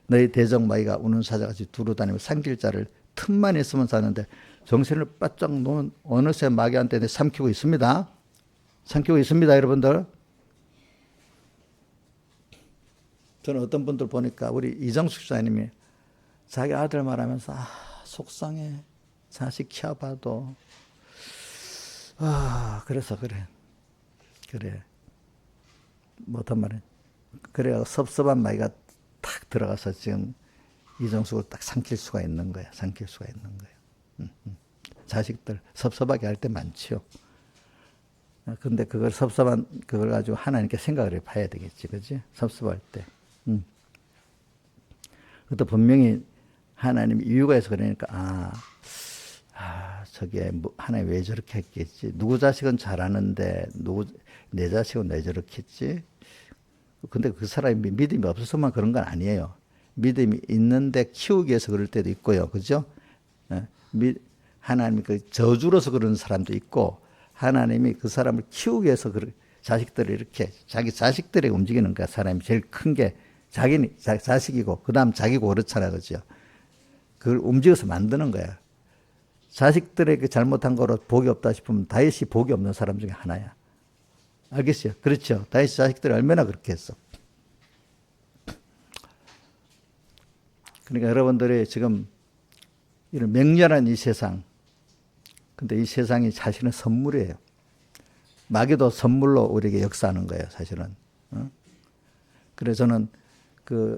너희 대적 마귀가 우는 사자같이 두루다니며 삼킬 자를 틈만 있으면 사는데 정신을 바짝 놓은 어느새 마귀한테 삼키고 있습니다. 삼키고 있습니다, 여러분들. 저는 어떤 분들 보니까 우리 이정숙 집사님이 자기 아들 말하면서 속상해. 자식 키워봐도. 그래서 그래. 뭐 어떤 말은. 그래, 섭섭한 마귀가 탁 들어가서 지금 이정숙을 딱 삼킬 수가 있는 거야. 삼킬 수가 있는 거예요. 자식들 섭섭하게 할 때 많지요. 근데 그걸 섭섭한, 그걸 가지고 하나님께 생각을 해 봐야 되겠지. 그지? 섭섭할 때. 그것도 분명히 하나님 이유가 있어 그러니까, 저게 뭐 하나님 왜 저렇게 했겠지? 누구 자식은 잘하는데 내 자식은 왜 저렇게 했지? 근데 그 사람이 믿음이 없어서만 그런 건 아니에요. 믿음이 있는데 키우기 위해서 그럴 때도 있고요. 그죠? 하나님이 그 저주로서 그러는 사람도 있고, 하나님이 그 사람을 키우기 위해서 자식들을 이렇게 자기 자식들에게 움직이는 거야. 사람이 제일 큰 게 자식이고, 그 다음 자기고 그렇잖아. 그죠? 그걸 움직여서 만드는 거야. 자식들에게 잘못한 거로 복이 없다 싶으면 다윗이 복이 없는 사람 중에 하나야. 알겠어요? 그렇죠? 다윗 자식들이 얼마나 그렇게 했어. 그러니까 여러분들이 지금 이런 맹렬한 이 세상, 근데 이 세상이 사실은 선물이에요. 마귀도 선물로 우리에게 역사하는 거예요, 사실은. 그래서 저는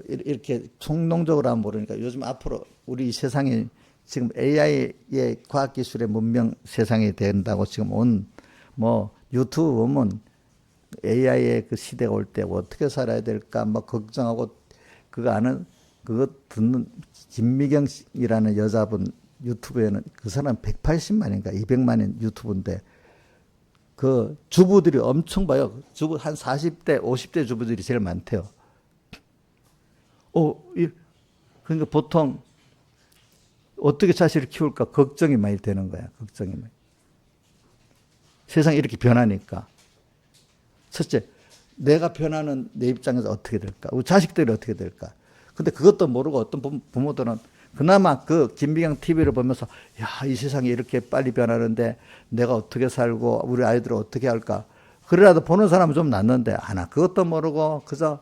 이렇게 총론적으로 하면 모르니까 요즘 앞으로 우리 이 세상이 지금 AI의 과학기술의 문명 세상이 된다고 지금 유튜브 보면 AI의 그 시대가 올 때 어떻게 살아야 될까 막 걱정하고 그거 듣는 김미경이라는 여자분 유튜브에는 그 사람 180만인가 200만인 유튜브인데 그 주부들이 엄청 봐요. 주부 한 40대, 50대 주부들이 제일 많대요. 그러니까 보통 어떻게 자식을 키울까 걱정이 많이 되는 거야. 걱정이 많이. 세상이 이렇게 변하니까. 첫째, 내가 변하는 내 입장에서 어떻게 될까? 우리 자식들이 어떻게 될까? 근데 그것도 모르고 어떤 부모들은 그나마 그 김미경 TV를 보면서 이 세상이 이렇게 빨리 변하는데 내가 어떻게 살고 우리 아이들을 어떻게 할까? 그래라도 보는 사람은 좀 낫는데 그것도 모르고 그저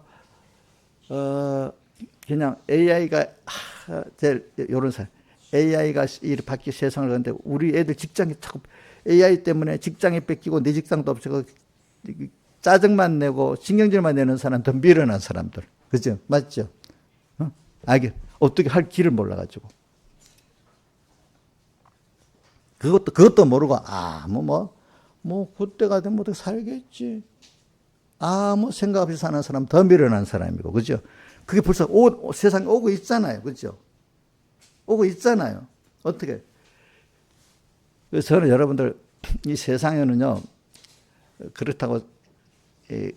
그냥 AI가 제일 요런 사람. AI가 바뀌 세상을 그런데 우리 애들 직장이 자꾸 AI 때문에 직장이 뺏기고 내 직장도 없고 짜증만 내고 신경질만 내는 사람 더 미련한 사람들. 그죠? 맞죠? 어떻게 할 길을 몰라가지고. 그것도 모르고, 그때가 되면 어떻게 살겠지. 아무 생각 없이 사는 사람 더 미련한 사람이고, 그죠? 그게 벌써 세상에 오고 있잖아요. 그죠? 오고 있잖아요. 어떻게. 그래서 저는 여러분들, 이 세상에는요, 그렇다고,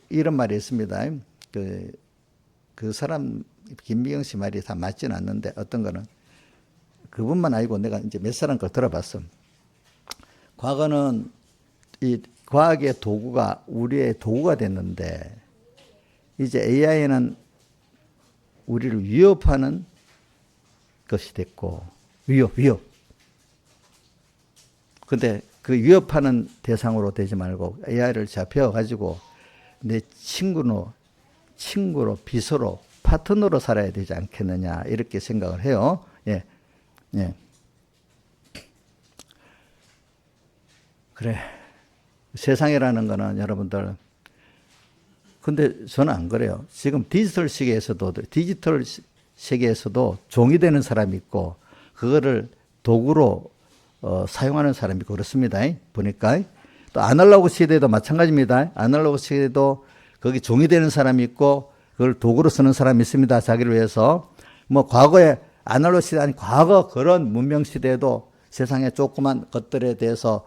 이런 말이 있습니다. 그 사람, 김미경 씨 말이 다 맞지는 않는데, 어떤 거는, 그분만 아니고 내가 이제 몇 사람 걸 들어봤어. 과거는 이 과학의 도구가 우리의 도구가 됐는데, 이제 AI는 우리를 위협하는 것이 됐고, 위협. 근데 그 위협하는 대상으로 되지 말고 AI를 제가 배워가지고 내 친구로, 비서로, 파트너로 살아야 되지 않겠느냐 이렇게 생각을 해요. 예, 예. 그래. 세상이라는 거는 여러분들, 근데 저는 안 그래요. 지금 디지털 세계에서도 종이 되는 사람이 있고 그거를 도구로 사용하는 사람이 있고 그렇습니다. 보니까 또 아날로그 시대도 마찬가지입니다. 아날로그 시대도 거기 종이 되는 사람이 있고 그걸 도구로 쓰는 사람이 있습니다. 자기를 위해서. 뭐 과거에 아날로그 시대 아니 과거 그런 문명 시대에도 세상의 조그만 것들에 대해서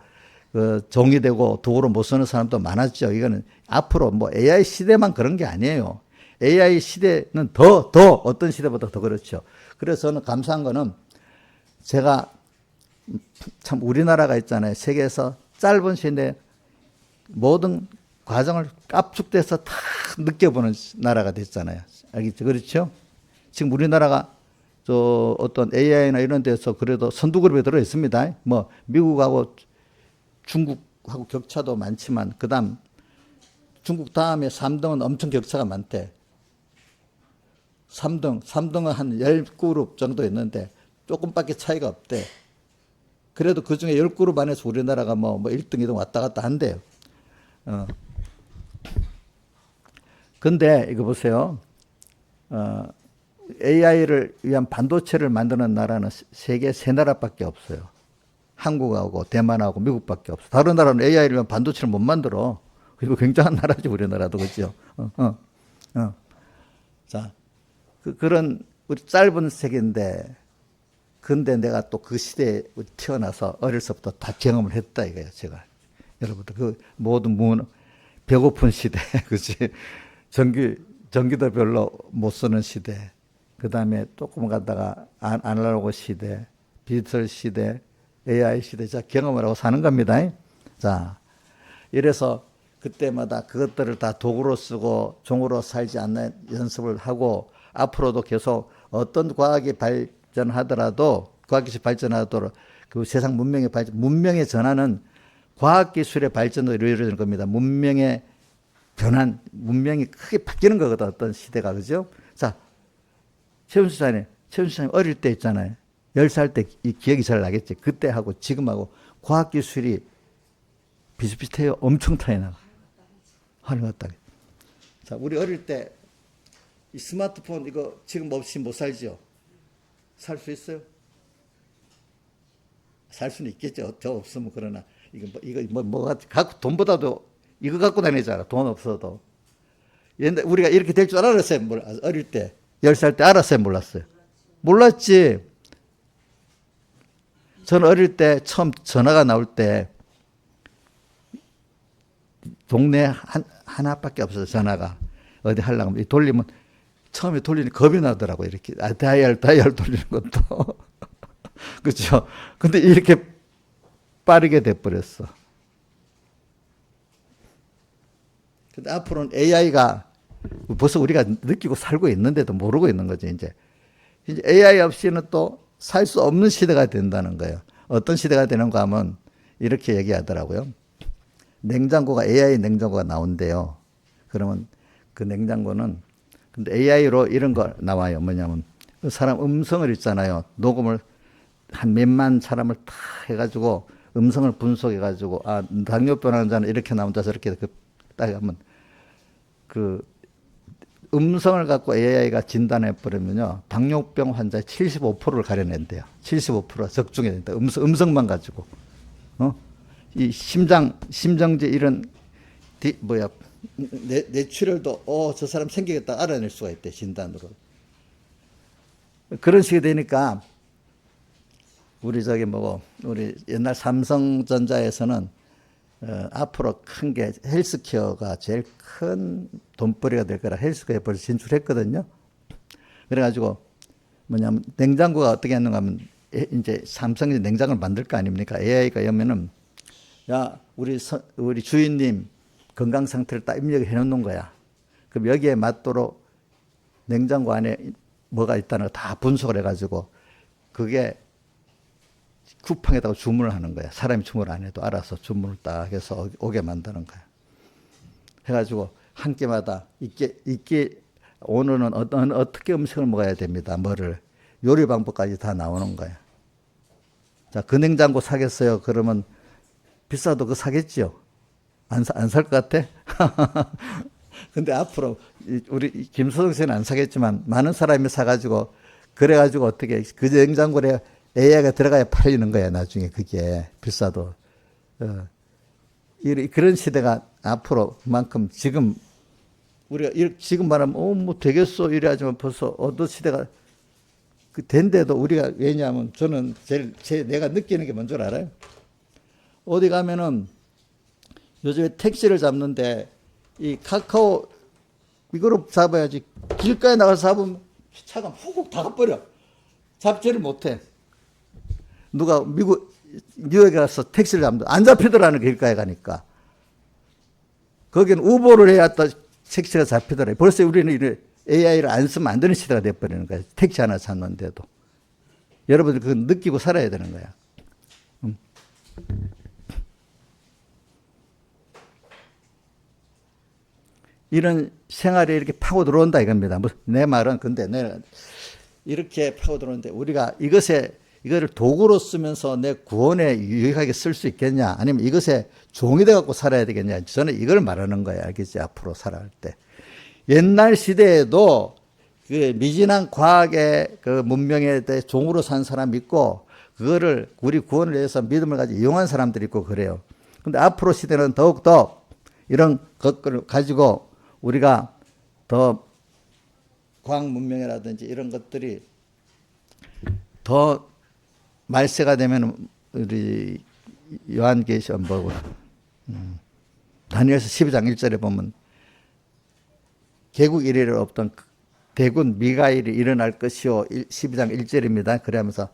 종이 되고 도구로 못 쓰는 사람도 많았죠. 이거는 앞으로 뭐 AI 시대만 그런 게 아니에요. AI 시대는 더 어떤 시대보다 더 그렇죠. 그래서 저는 감사한 거는 제가 참 우리나라가 있잖아요. 세계에서 짧은 시대에 모든 과정을 압축돼서 다 느껴보는 나라가 됐잖아요. 알겠죠? 그렇죠? 지금 우리나라가 저 어떤 AI나 이런 데서 그래도 선두그룹에 들어 있습니다. 뭐 미국하고 중국하고 격차도 많지만 그다음 중국 다음에 3등은 엄청 격차가 많대. 3등은 한 10그룹 정도 있는데 조금밖에 차이가 없대. 그래도 그중에 10그룹 안에서 우리나라가 뭐 1등, 2등 왔다 갔다 한대요. 근데 이거 보세요. AI를 위한 반도체를 만드는 나라는 세계 3나라밖에 없어요. 한국하고 대만하고 미국밖에 없어. 다른 나라는 AI를 위한 반도체를 못 만들어. 그리고 굉장한 나라지 우리나라도 그렇죠. 자, 그런 우리 짧은 세계인데, 근데 내가 또 그 시대에 태어나서 어려서부터 다 경험을 했다 이거예요. 제가 여러분들 그 모든 배고픈 시대, 그렇지? 전기도 별로 못 쓰는 시대. 그 다음에 조금 가다가 아날로그 시대, 디지털 시대, AI 시대, 자, 경험을 하고 사는 겁니다. 자, 이래서 그때마다 그것들을 다 도구로 쓰고 종으로 살지 않는 연습을 하고 앞으로도 계속 어떤 과학이 발전하더라도, 과학기술이 발전하도록 그 세상 문명의 전환은 과학기술의 발전으로 이루어지는 겁니다. 문명의 변환, 문명이 크게 바뀌는 거거든, 어떤 시대가, 그죠? 자, 최은수 사님 어릴 때 있잖아요. 10살 때 이 기억이 잘 나겠지. 그때하고 지금하고 과학기술이 비슷비슷해요. 엄청 차이 나가. 하늘 같다. 자, 우리 어릴 때 이 스마트폰 이거 지금 없이 못 살죠? 살 수 있어요? 살 수는 있겠죠. 저 없으면. 그러나 이거 갖고 돈보다도 이거 갖고 다니잖아. 돈 없어도. 옛날 우리가 이렇게 될 줄 알았어요. 어릴 때 10살 때 알았어요. 몰랐어요. 몰랐지. 저는 어릴 때 처음 전화가 나올 때 동네 하나밖에 없어서 전화가 어디 하려고 하면 돌리면 처음에 돌리니 겁이 나더라고. 이렇게 다이얼 돌리는 것도. 그렇죠. 근데 이렇게 빠르게 돼버렸어. 근데 앞으로는 AI가 벌써 우리가 느끼고 살고 있는데도 모르고 있는 거죠. 이제 AI 없이는 또 살 수 없는 시대가 된다는 거예요. 어떤 시대가 되는가 하면 이렇게 얘기하더라고요. 냉장고가 AI 냉장고가 나온대요. 그러면 그 냉장고는 근데 AI로 이런 거 나와요. 뭐냐면 그 사람 음성을 있잖아요. 녹음을 한 몇만 사람을 다 해가지고 음성을 분석해가지고 당뇨병 환자는 이렇게 나온다 저렇게 딱 하면 그 음성을 갖고 AI가 진단해 버리면요 당뇨병 환자의 75%를 가려낸대요. 75% 적중해야 된다. 음성만 가지고 이 심정지 이런 뇌출혈도 저 사람 생기겠다 알아낼 수가 있대. 진단으로. 그런 식이 되니까 우리 우리 옛날 삼성전자에서는 앞으로 큰 게 헬스케어가 제일 큰 돈벌이가 될 거라 헬스케어에 벌써 진출했거든요. 그래가지고 뭐냐면 냉장고가 어떻게 하는가 하면 이제 삼성이 냉장고를 만들 거 아닙니까? AI가 오면은 야 우리 주인님 건강 상태를 딱 입력해 놓는 거야. 그럼 여기에 맞도록 냉장고 안에 뭐가 있다는 거 다 분석을 해가지고 그게 쿠팡에다가 주문을 하는 거야. 사람이 주문을 안 해도 알아서 주문을 딱 해서 오게 만드는 거야. 해가지고 한 끼마다 이게 오늘은 어떻게 음식을 먹어야 됩니다. 뭐를 요리 방법까지 다 나오는 거야. 자, 그 냉장고 사겠어요? 그러면 비싸도 그 사겠지요? 안 살 것 같아? 근데 앞으로 우리 김소정 씨는 안 사겠지만 많은 사람이 사가지고 그래가지고 어떻게 그 냉장고에 AI가 들어가야 팔리는 거야. 나중에 그게 비싸도. 그런 시대가 앞으로 그만큼 지금 우리가 지금 말하면 뭐 되겠어 이래야지만 벌써 어떤 시대가 된데도 우리가 왜냐하면 저는 내가 느끼는 게 뭔 줄 알아요? 어디 가면은 요즘에 택시를 잡는데 이 카카오 이거로 잡아야지 길가에 나가서 잡으면 차가 훅훅 다 가버려. 잡지를 못해. 누가 미국 뉴욕에 가서 택시를 잡는다 안 잡히더라는 길가에 가니까. 거기는 우보를 해야 또 택시가 잡히더라. 벌써 우리는 이래 AI를 안 쓰면 안 되는 시대가 돼버리는 거야. 택시 하나 찾는데도. 여러분들 그거 느끼고 살아야 되는 거야. 이런 생활이 이렇게 파고 들어온다 이겁니다. 내 말은 근데 내가 이렇게 파고 들어오는데 우리가 이거를 도구로 쓰면서 내 구원에 유익하게 쓸 수 있겠냐? 아니면 이것에 종이 돼 갖고 살아야 되겠냐? 저는 이걸 말하는 거예요. 알겠지? 앞으로 살아갈 때. 옛날 시대에도 그 미진한 과학의 그 문명에 대해 종으로 산 사람이 있고 그거를 우리 구원을 위해서 믿음을 가지고 이용한 사람들이 있고 그래요. 근데 앞으로 시대는 더욱더 이런 것들을 가지고 우리가 더 과학 문명이라든지 이런 것들이 더 말세가 되면 우리 요한계시록 보고 다니엘서 12장 1절에 보면 개국 이래로 없던 대군 미가일이 일어날 것이요 12장 1절입니다. 그러면서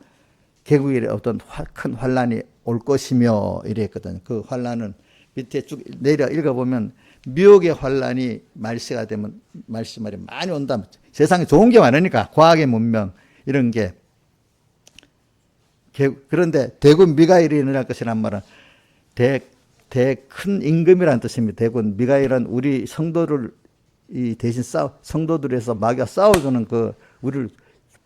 개국 이래 없던 큰 환란이 올 것이며 이랬거든요. 그 환란은 밑에 쭉 내려 읽어보면 미혹의 환란이 말세가 되면 말세 말이 많이 온다. 세상에 좋은 게 많으니까 과학의 문명 이런 게. 그런데 대군 미가일이 일어날 것이란 말은 큰 임금이라는 뜻입니다. 대군 미가일은 우리 성도를 이 대신 성도들에서 마귀가 싸워주는 그 우리를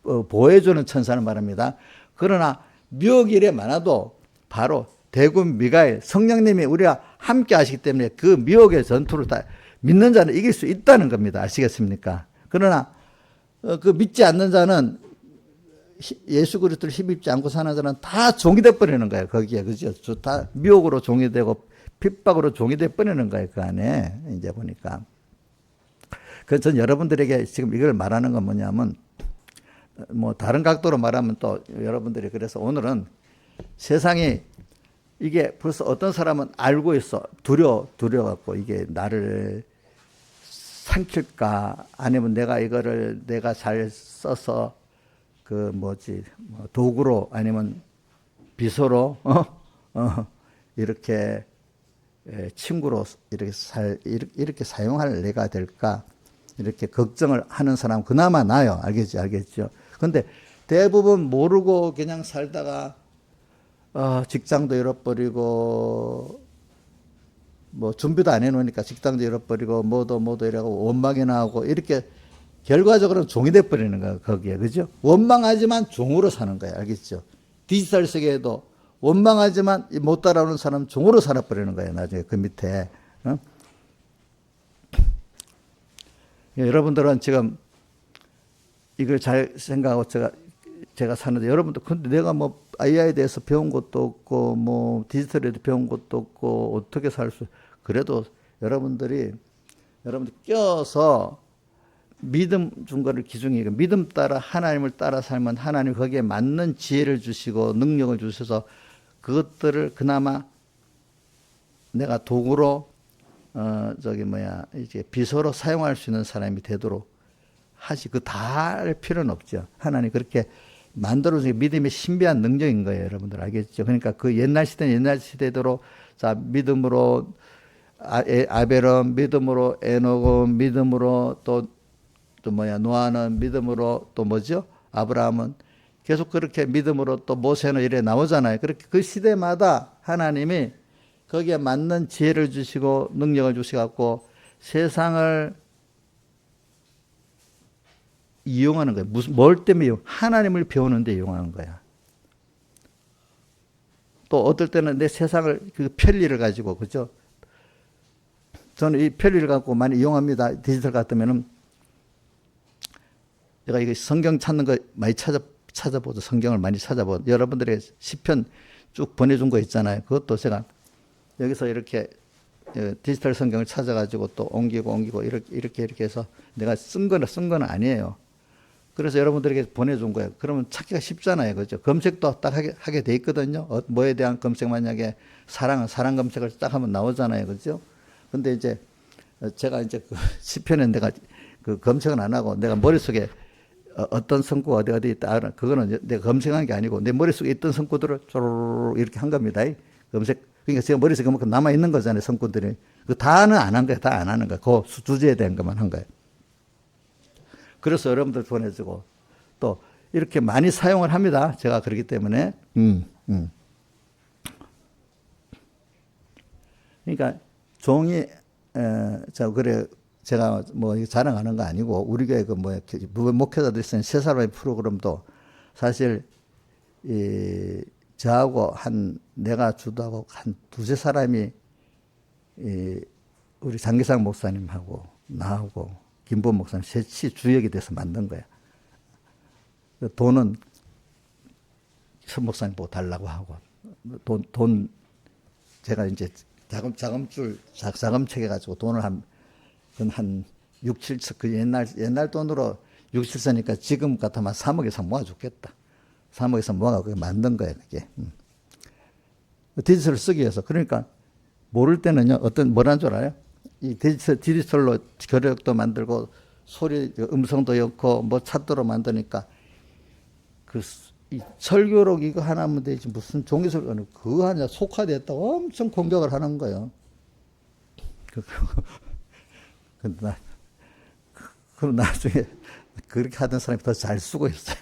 보호해주는 천사를 말합니다. 그러나 미혹일에 많아도 바로 대군 미가일 성령님이 우리가 함께 하시기 때문에 그 미혹의 전투를 다 믿는 자는 이길 수 있다는 겁니다. 아시겠습니까? 그러나 그 믿지 않는 자는 예수 그리스도를 힘입지 않고 사는 자는 다 종이 돼 버리는 거예요. 거기에 그죠? 다 미혹으로 종이 되고 핍박으로 종이 돼 버리는 거예요. 그 안에 이제 보니까. 그래서 전 여러분들에게 지금 이걸 말하는 건 뭐냐면 뭐 다른 각도로 말하면 또 여러분들이 그래서 오늘은 세상이 이게 벌써 어떤 사람은 알고 있어. 두려워갖고 이게 나를 삼킬까 아니면 내가 이거를 내가 잘 써서 그 도구로 아니면 비서로 이렇게 친구로 이렇게 사용할 내가 될까 이렇게 걱정을 하는 사람 그나마 나요. 알겠죠? 근데 대부분 모르고 그냥 살다가 직장도 잃어버리고 뭐 준비도 안 해놓으니까 직장도 잃어버리고 뭐도 이러고 원망이나 하고 이렇게 결과적으로는 종이 돼버리는 거예요. 거기에 그죠? 원망하지만 종으로 사는 거예요. 알겠죠? 디지털 세계에도 원망하지만 못 따라오는 사람은 종으로 살아버리는 거예요. 나중에 그 밑에. 여러분들은 지금 이걸 잘 생각하고 제가 사는데 여러분들 근데 내가 뭐 AI에 대해서 배운 것도 없고 뭐 디지털에도 배운 것도 없고 어떻게 살 수 그래도 여러분들 껴서 믿음 준 거를 기준이고 믿음 따라 하나님을 따라 살면 하나님 거기에 맞는 지혜를 주시고 능력을 주셔서 그것들을 그나마 내가 도구로 이제 비서로 사용할 수 있는 사람이 되도록 하시. 그 다 할 필요는 없죠. 하나님 그렇게 만들어주신 믿음의 신비한 능력인 거예요. 여러분들 알겠죠? 그러니까 그 옛날 시대는 옛날 시대대로 자 믿음으로 아벨은 믿음으로 에녹은 믿음으로 또 노아는 믿음으로 또 아브라함은 계속 그렇게 믿음으로 또 모세는 이래 나오잖아요. 그렇게 그 시대마다 하나님이 거기에 맞는 지혜를 주시고 능력을 주시갖고 세상을 이용하는 거야. 뭘 때문에 하나님을 배우는데 이용하는 거야. 또 어떨 때는 내 세상을 그 편리를 가지고, 그죠? 저는 이 편리를 갖고 많이 이용합니다. 디지털 같으면은 제가 이거 성경 찾는 거 많이 찾아보죠. 성경을 많이 찾아보죠. 여러분들의 시편 쭉 보내준 거 있잖아요. 그것도 제가 여기서 이렇게 디지털 성경을 찾아가지고 또 옮기고 이렇게 해서 내가 쓴 거는 아니에요. 그래서 여러분들에게 보내준 거예요. 그러면 찾기가 쉽잖아요. 그죠? 검색도 딱 하게 돼 있거든요. 뭐에 대한 검색, 만약에 사랑 검색을 딱 하면 나오잖아요. 그죠? 근데 이제 제가 이제 그 시편에 내가 그 검색은 안 하고 내가 머릿속에 어떤 성구가 어디 있다. 그거는 내가 검색한 게 아니고 내 머릿속에 있던 성구들을 쪼르르 이렇게 한 겁니다. 검색. 그러니까 제가 머릿속에 그만큼 남아있는 거잖아요. 성구들이. 그 다는 안 한 거예요. 다 안 하는 거예요. 그 주제에 대한 것만 한 거예요. 그래서 여러분들 보내주고 또 이렇게 많이 사용을 합니다. 제가 그렇기 때문에. 그러니까 종이 그래 제가 뭐 자랑하는 거 아니고 우리 교회 그 목회자들이 쓰는 세 사람의 프로그램도 사실 저하고 내가 주도하고 한 두세 사람이 우리 장기상 목사님하고 나하고 김보은 목사님 셋이 주역이 돼서 만든 거야. 돈은 선 목사님 보고 달라고 하고 돈 제가 이제 자금책 해가지고 돈을 한 6, 7천, 그 옛날 돈으로 6, 7천이니까 지금 같으면 3억 이상 모아 죽겠다. 3억 이상 모아가지고 만든 거예요, 그게. 디지털을 쓰기 위해서. 그러니까 모를 때는요, 뭐라는 줄 알아요? 이 디지털로 교력도 만들고, 음성도 넣고, 뭐 찾도록 만드니까, 이 설교록 이거 하나면 되지, 무슨 종이설교는 그거 하냐, 속화됐다고 엄청 공격을 하는 거예요. 근데 그럼 나중에 그렇게 하던 사람이 더 잘 쓰고 있어요.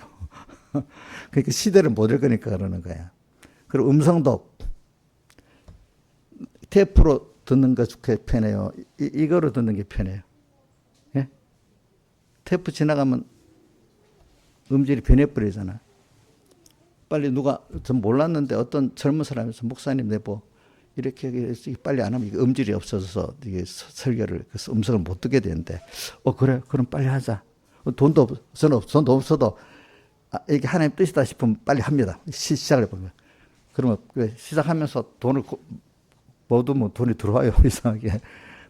그러니까 시대를 못 읽으니까 그러는 거야. 그리고 음성도 테이프로 듣는 거 편해요. 이거로 듣는 게 편해요. 예? 테이프 지나가면 음질이 변해버리잖아. 빨리 전 몰랐는데 어떤 젊은 사람에서 목사님 내보 이렇게 빨리 안 하면 이게 음질이 없어져서 이게 설교를 그래서 음성을 못 듣게 되는데 그래 그럼 빨리 하자. 돈도 없어도 이게 하나님 뜻이다 싶으면 빨리 합니다. 시작을 해보면 그러면 시작하면서 돈을 모두 돈이 들어와요. 이상하게.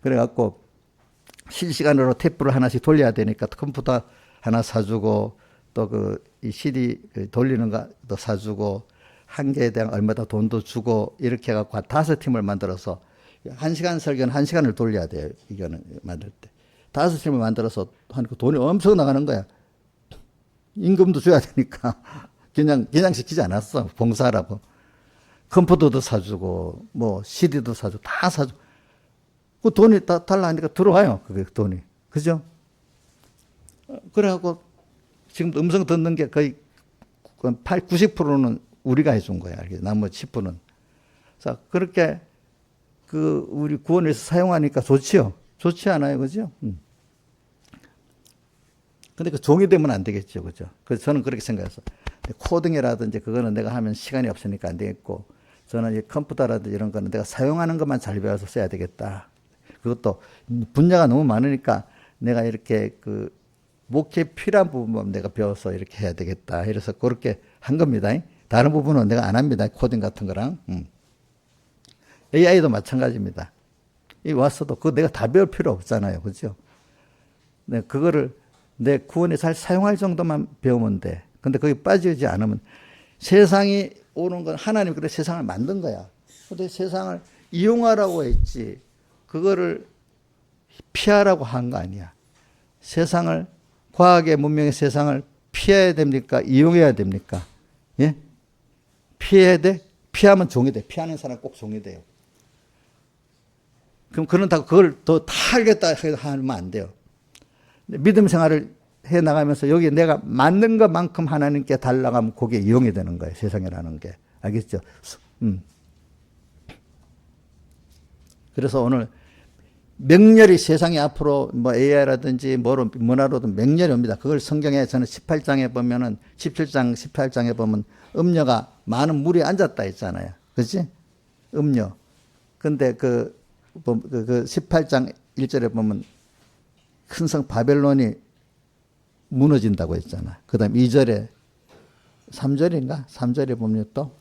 그래갖고 실시간으로 테이프를 하나씩 돌려야 되니까 컴퓨터 하나 사주고 또 이 CD 돌리는 거도 사주고 한 개에 대한 얼마다 돈도 주고 이렇게 해갖고 5팀을 만들어서 1시간 설교는 1시간을 돌려야 돼요. 이거는 만들 때. 5팀을 만들어서 하니까 돈이 엄청 나가는 거야. 임금도 줘야 되니까 그냥 시키지 않았어. 봉사하라고. 컴퓨터도 사주고 뭐 CD도 사주고 다 사주고 그 돈이 다 달라 하니까 들어와요. 그게 돈이. 그죠? 그래갖고 지금 음성 듣는 게 거의 90%는 우리가 해준 거야. 나머지 10%는. 자, 그렇게 우리 구원에서 사용하니까 좋지요. 좋지 않아요. 그죠? 근데 종이 되면 안 되겠죠. 그죠? 그래서 저는 그렇게 생각해서 코딩이라든지 그거는 내가 하면 시간이 없으니까 안 되겠고 저는 이 컴퓨터라든지 이런 거는 내가 사용하는 것만 잘 배워서 써야 되겠다. 그것도 분야가 너무 많으니까 내가 이렇게 목회에 필요한 부분만 내가 배워서 이렇게 해야 되겠다. 이래서 그렇게 한 겁니다. 다른 부분은 내가 안 합니다. 코딩 같은 거랑. AI도 마찬가지입니다. 왔어도 그거 내가 다 배울 필요 없잖아요. 그죠? 네, 그거를 내 구원에 잘 사용할 정도만 배우면 돼. 근데 거기 빠지지 않으면 세상이 오는 건 하나님 그래 세상을 만든 거야. 근데 세상을 이용하라고 했지. 그거를 피하라고 한 거 아니야. 세상을 과학의 문명의 세상을 피해야 됩니까? 이용해야 됩니까? 예? 피해야 돼? 피하면 종이 돼. 피하는 사람 꼭 종이 돼요. 그럼 그런다고 그걸 더 다 알겠다 하면 안 돼요. 믿음 생활을 해 나가면서 여기 내가 맞는 것만큼 하나님께 달라가면 그게 이용이 되는 거예요. 세상이라는 게. 알겠죠? 그래서 오늘 명렬이 세상에 앞으로 뭐 AI라든지 뭐로 문화로든 명렬이 옵니다. 그걸 성경에 저는 18장에 보면은 17장, 18장에 보면 음녀가 많은 물에 앉았다 했잖아요. 그렇지? 음녀. 근데 그 18장 1절에 보면 큰 성 바벨론이 무너진다고 했잖아. 그 다음 2절에 3절인가? 3절에 보면 또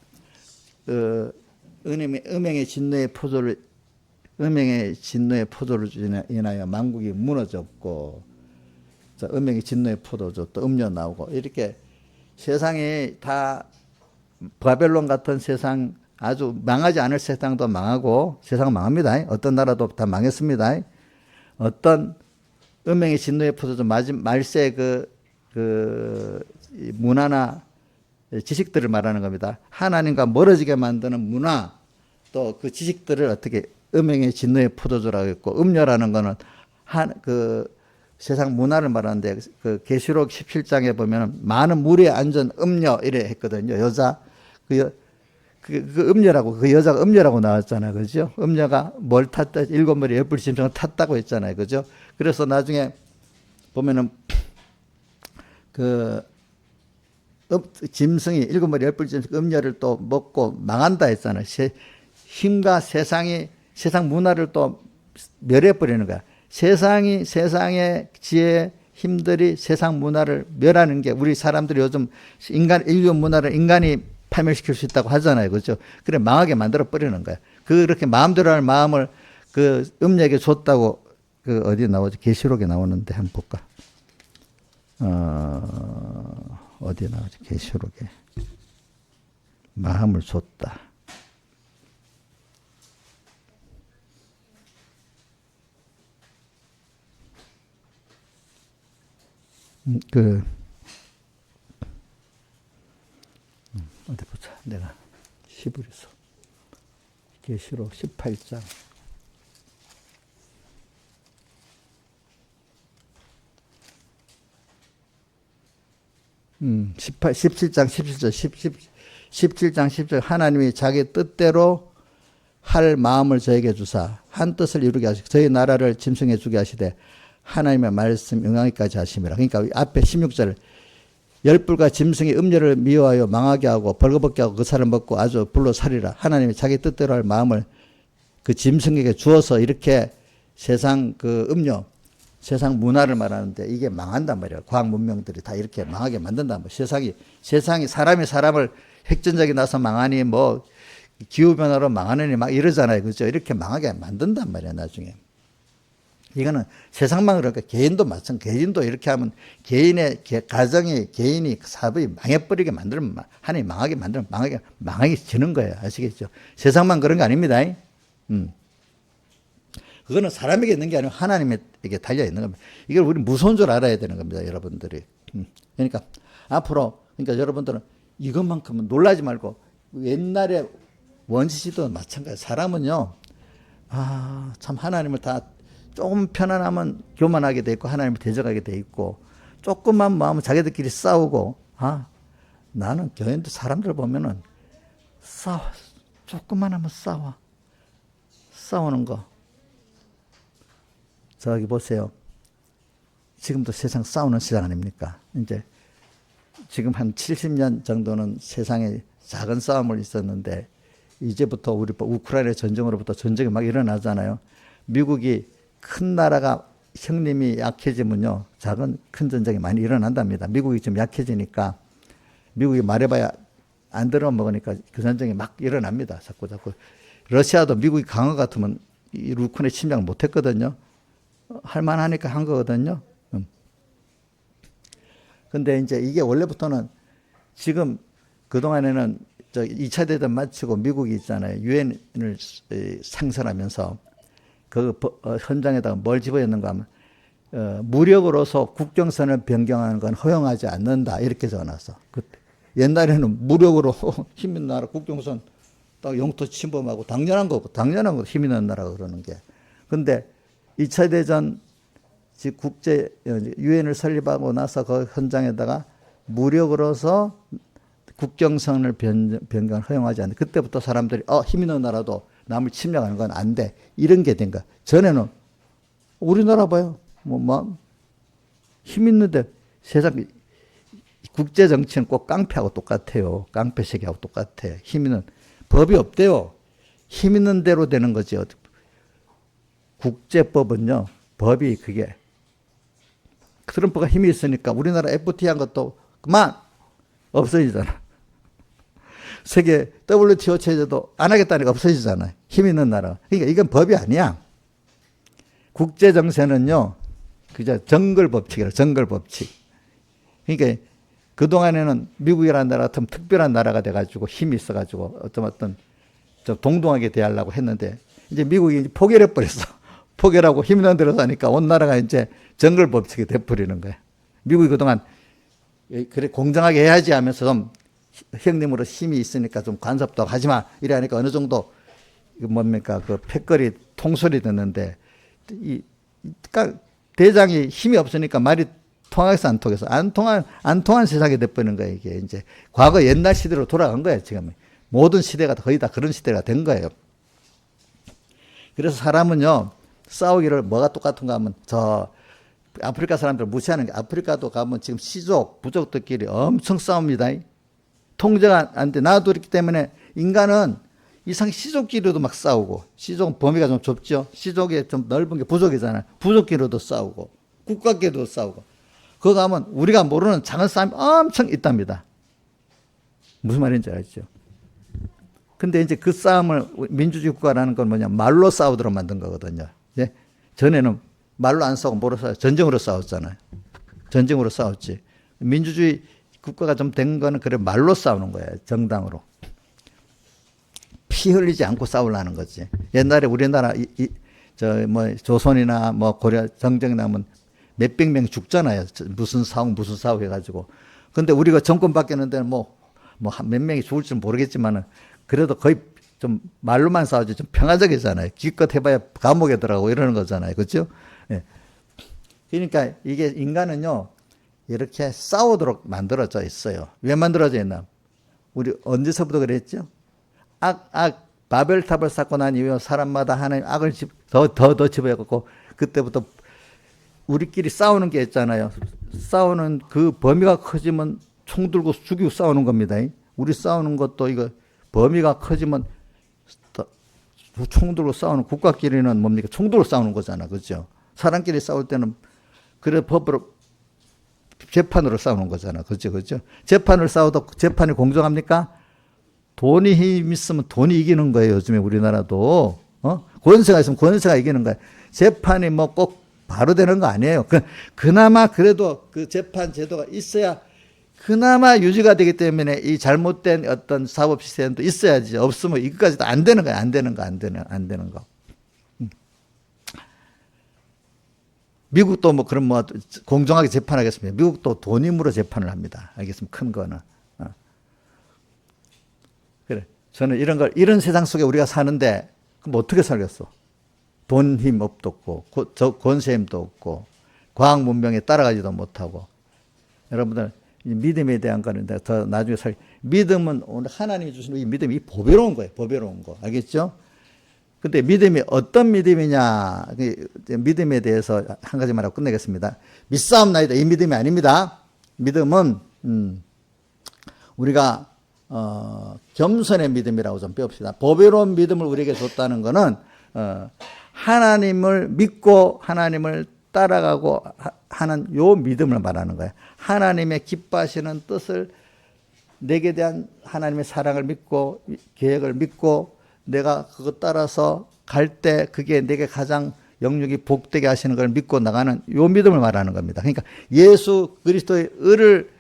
음행의 진노의 포도를 인하여 만국이 무너졌고, 자, 음행의 진노의 포도주 또 음료 나오고, 이렇게 세상이 다 바벨론 같은 세상, 아주 망하지 않을 세상도 망하고, 세상 망합니다. 어떤 나라도 다 망했습니다. 어떤 음행의 진노의 포도주 말세 문화나 지식들을 말하는 겁니다. 하나님과 멀어지게 만드는 문화, 또 그 지식들을 어떻게 음행의 진노의 포도주라고 했고, 음료라는 거는 세상 문화를 말하는데, 그 계시록 17장에 보면 많은 물에 앉은 음료 이래 했거든요. 여자 그 음녀라고, 그 여자가 음녀라고 나왔잖아요. 그죠? 음녀가 뭘 탔다, 일곱 머리 열불 짐승을 탔다고 했잖아요. 그죠? 그래서 나중에 보면은 짐승이 일곱 머리 열불 짐승 음녀를 또 먹고 망한다 했잖아요. 힘과 세상 문화를 또 멸해 버리는 거야. 세상의 지혜, 힘들이 세상 문화를 멸하는 게, 우리 사람들이 요즘 인류 문화를 인간이 파멸시킬 수 있다고 하잖아요. 그렇죠? 그래, 망하게 만들어 버리는 거야. 그렇게 마음대로 하는 마음을 그 음녀에게 줬다고, 어디 나오죠? 계시록에 나오는데 한번 볼까? 어디에 나오죠? 계시록에. 마음을 줬다. 어디 보자. 내가 히브리서 계시록 18장. 17장 17절 하나님이 자기 뜻대로 할 마음을 저에게 주사 한 뜻을 이루게 하시고 저희 나라를 짐승해 주게 하시되 하나님의 말씀 응하기까지 하심이라. 그러니까 앞에 16절 열불과 짐승이 음료를 미워하여 망하게 하고 벌거벗게 하고 그 살을 먹고 아주 불로 살이라. 하나님이 자기 뜻대로 할 마음을 그 짐승에게 주어서 이렇게 세상 음료, 세상 문화를 말하는데 이게 망한단 말이에요. 과학 문명들이 다 이렇게 망하게 만든단 말이에요. 세상이 사람을 핵전적이 나서 망하니 뭐 기후변화로 망하느니 막 이러잖아요. 그죠? 이렇게 망하게 만든단 말이에요. 나중에. 이거는 세상만 그러니까 개인도 마찬가지. 개인도 이렇게 하면 개인의 가정이 개인이 사업이 망해버리게 만들면 하나님 망하게 만들면 망하게 지는 거예요. 아시겠죠? 세상만 그런 거 아닙니다. 그거는 사람에게 있는 게 아니고 하나님에게 달려 있는 겁니다. 이걸 우리 무서운 줄 알아야 되는 겁니다, 여러분들이. 그러니까 앞으로 그러니까 여러분들은 이것만큼은 놀라지 말고 옛날에 원시시도 마찬가지. 사람은요, 참 하나님을 다 조금 편안하면 교만하게 돼 있고 하나님을 대적하게 돼 있고 조금만 마음은 자기들끼리 싸우고 나는 교인들 사람들 보면은 싸워. 조금만 하면 싸우는 거. 저기 보세요. 지금도 세상 싸우는 세상 아닙니까? 이제 지금 한 70년 정도는 세상에 작은 싸움을 있었는데 이제부터 우리 우크라이나 전쟁으로부터 전쟁이 막 일어나잖아요. 미국이 큰 나라가 형님이 약해지면요, 큰 전쟁이 많이 일어난답니다. 미국이 좀 약해지니까 미국이 말해봐야 안 들어먹으니까 그 전쟁이 막 일어납니다. 자꾸. 러시아도 미국이 강화 같으면 이 우크라이나 침략을 못했거든요. 할만하니까 한 거거든요. 근데 이제 이게 원래부터는 지금 그동안에는 2차 대전 마치고 미국이 있잖아요. 유엔을 상설하면서 그 현장에다가 뭘 집어넣는가 하면 무력으로서 국경선을 변경하는 건 허용하지 않는다. 이렇게 적어놨어. 옛날에는 무력으로 힘 있는 나라 국경선 딱 영토 침범하고 당연한 거 힘 있는 나라가 그러는 게. 근데 2차 대전 국제 유엔을 설립하고 나서 그 현장에다가 무력으로서 국경선을 변경을 허용하지 않는다. 그때부터 사람들이 힘 있는 나라도 남을 침략하는 건 안 돼. 이런 게 된 거야. 전에는 우리나라 봐요. 힘 있는데 세상 국제 정치는 꼭 깡패하고 똑같아요. 깡패 세계하고 똑같아. 힘 있는 법이 없대요. 힘 있는 대로 되는 거지. 국제법은요. 법이 그게 트럼프가 힘이 있으니까 우리나라 FTA 한 것도 그만 없어지잖아. 세계 WTO 체제도 안 하겠다니까 없어지잖아요. 힘 있는 나라. 그러니까 이건 법이 아니야. 국제 정세는요. 그저 정글 법칙이라 정글 법칙. 그러니까 그동안에는 미국이라는 나라 같은 특별한 나라가 돼가지고 힘이 있어가지고 어떤 좀 동등하게 대하려고 했는데 이제 미국이 포기를 해버렸어. 포기하고 힘 있는 데로 사니까 온 나라가 이제 정글 법칙이 돼버리는 거야. 미국이 그동안 그래 공정하게 해야지 하면서 좀 형님으로 힘이 있으니까 좀 간섭도 하지 마. 이래 하니까 어느 정도 뭡니까 그 패거리 통솔이 됐는데 그러니까 대장이 힘이 없으니까 말이 통하겠어 안 통해서 안 통한 세상이 돼버리는 거예요. 이게 이제 과거 옛날 시대로 돌아간 거예요. 지금 모든 시대가 거의 다 그런 시대가 된 거예요. 그래서 사람은요 싸우기를 뭐가 똑같은가 하면 저 아프리카 사람들 무시하는 게 아프리카도 가면 지금 시족 부족들끼리 엄청 싸웁니다. 통제가 안 돼. 놔두기 때문에 인간은 이상 시족끼리도 막 싸우고 시족은 범위가 좀 좁죠. 시족이 좀 넓은 게 부족이잖아요. 부족끼리도 싸우고 국가끼리도 싸우고 그거 가면 우리가 모르는 작은 싸움이 엄청 있답니다. 무슨 말인지 알죠? 근데 이제 그 싸움을 민주주의 국가라는 건 뭐냐 말로 싸우도록 만든 거거든요. 예? 전에는 말로 안 싸우고 뭐로 싸워? 전쟁으로 싸웠잖아요. 전쟁으로 싸웠지. 민주주의 국가가 좀 된 거는 그래 말로 싸우는 거예요. 정당으로. 피 흘리지 않고 싸우려는 거지. 옛날에 우리나라 조선이나 뭐 고려 정쟁 나면 몇백 명 죽잖아요. 무슨 사고 해가지고. 근데 우리가 정권 바뀌는데 몇 명이 죽을지는 모르겠지만은 그래도 거의 좀 말로만 싸우지 좀 평화적이잖아요. 기껏 해봐야 감옥에 들어가고 이러는 거잖아요. 그렇죠? 예. 그러니까 이게 인간은요 이렇게 싸우도록 만들어져 있어요. 왜 만들어져 있나? 우리 언제서부터 그랬죠? 바벨탑을 쌓고 난 이후에 사람마다 하나님 악을 더 집어갖고 그때부터 우리끼리 싸우는 게 있잖아요. 싸우는 그 범위가 커지면 총 들고 죽이고 싸우는 겁니다. 우리 싸우는 것도 이거 범위가 커지면 총 들고 싸우는 국가끼리는 뭡니까? 총 들고 싸우는 거잖아. 그죠? 사람끼리 싸울 때는 그래 법으로 재판으로 싸우는 거잖아. 그죠? 그죠? 재판을 싸워도 재판이 공정합니까? 돈이 힘 있으면 돈이 이기는 거예요. 요즘에 우리나라도. 권세가 있으면 권세가 이기는 거예요. 재판이 뭐 꼭 바로 되는 거 아니에요. 그나마 그래도 그 재판 제도가 있어야 그나마 유지가 되기 때문에 이 잘못된 어떤 사법 시스템도 있어야지. 없으면 이것까지도 안 되는 거예요. 안 되는 거. 미국도 뭐 그럼 뭐 공정하게 재판하겠습니다. 미국도 돈 힘으로 재판을 합니다. 알겠습니까? 큰 거는. 그래. 저는 이런 세상 속에 우리가 사는데 그럼 어떻게 살겠어? 돈 힘 없고 권세 힘도 없고 과학 문명에 따라가지도 못하고 여러분들 믿음에 대한 거는 더 나중에 믿음은 오늘 하나님이 주신 이 믿음이 보배로운 거예요. 보배로운 거. 알겠죠? 근데 믿음이 어떤 믿음이냐. 믿음에 대해서 한 가지 말하고 끝내겠습니다. 믿사옵나이다. 이 믿음이 아닙니다. 믿음은, 우리가, 겸손의 믿음이라고 좀 배웁시다. 보배로운 믿음을 우리에게 줬다는 거는, 하나님을 믿고 하나님을 따라가고 하는 요 믿음을 말하는 거예요. 하나님의 기뻐하시는 뜻을 내게 대한 하나님의 사랑을 믿고 계획을 믿고 내가 그것 따라서 갈 때 그게 내게 가장 영육이 복되게 하시는 걸 믿고 나가는 요 믿음을 말하는 겁니다. 그러니까 예수 그리스도의 의를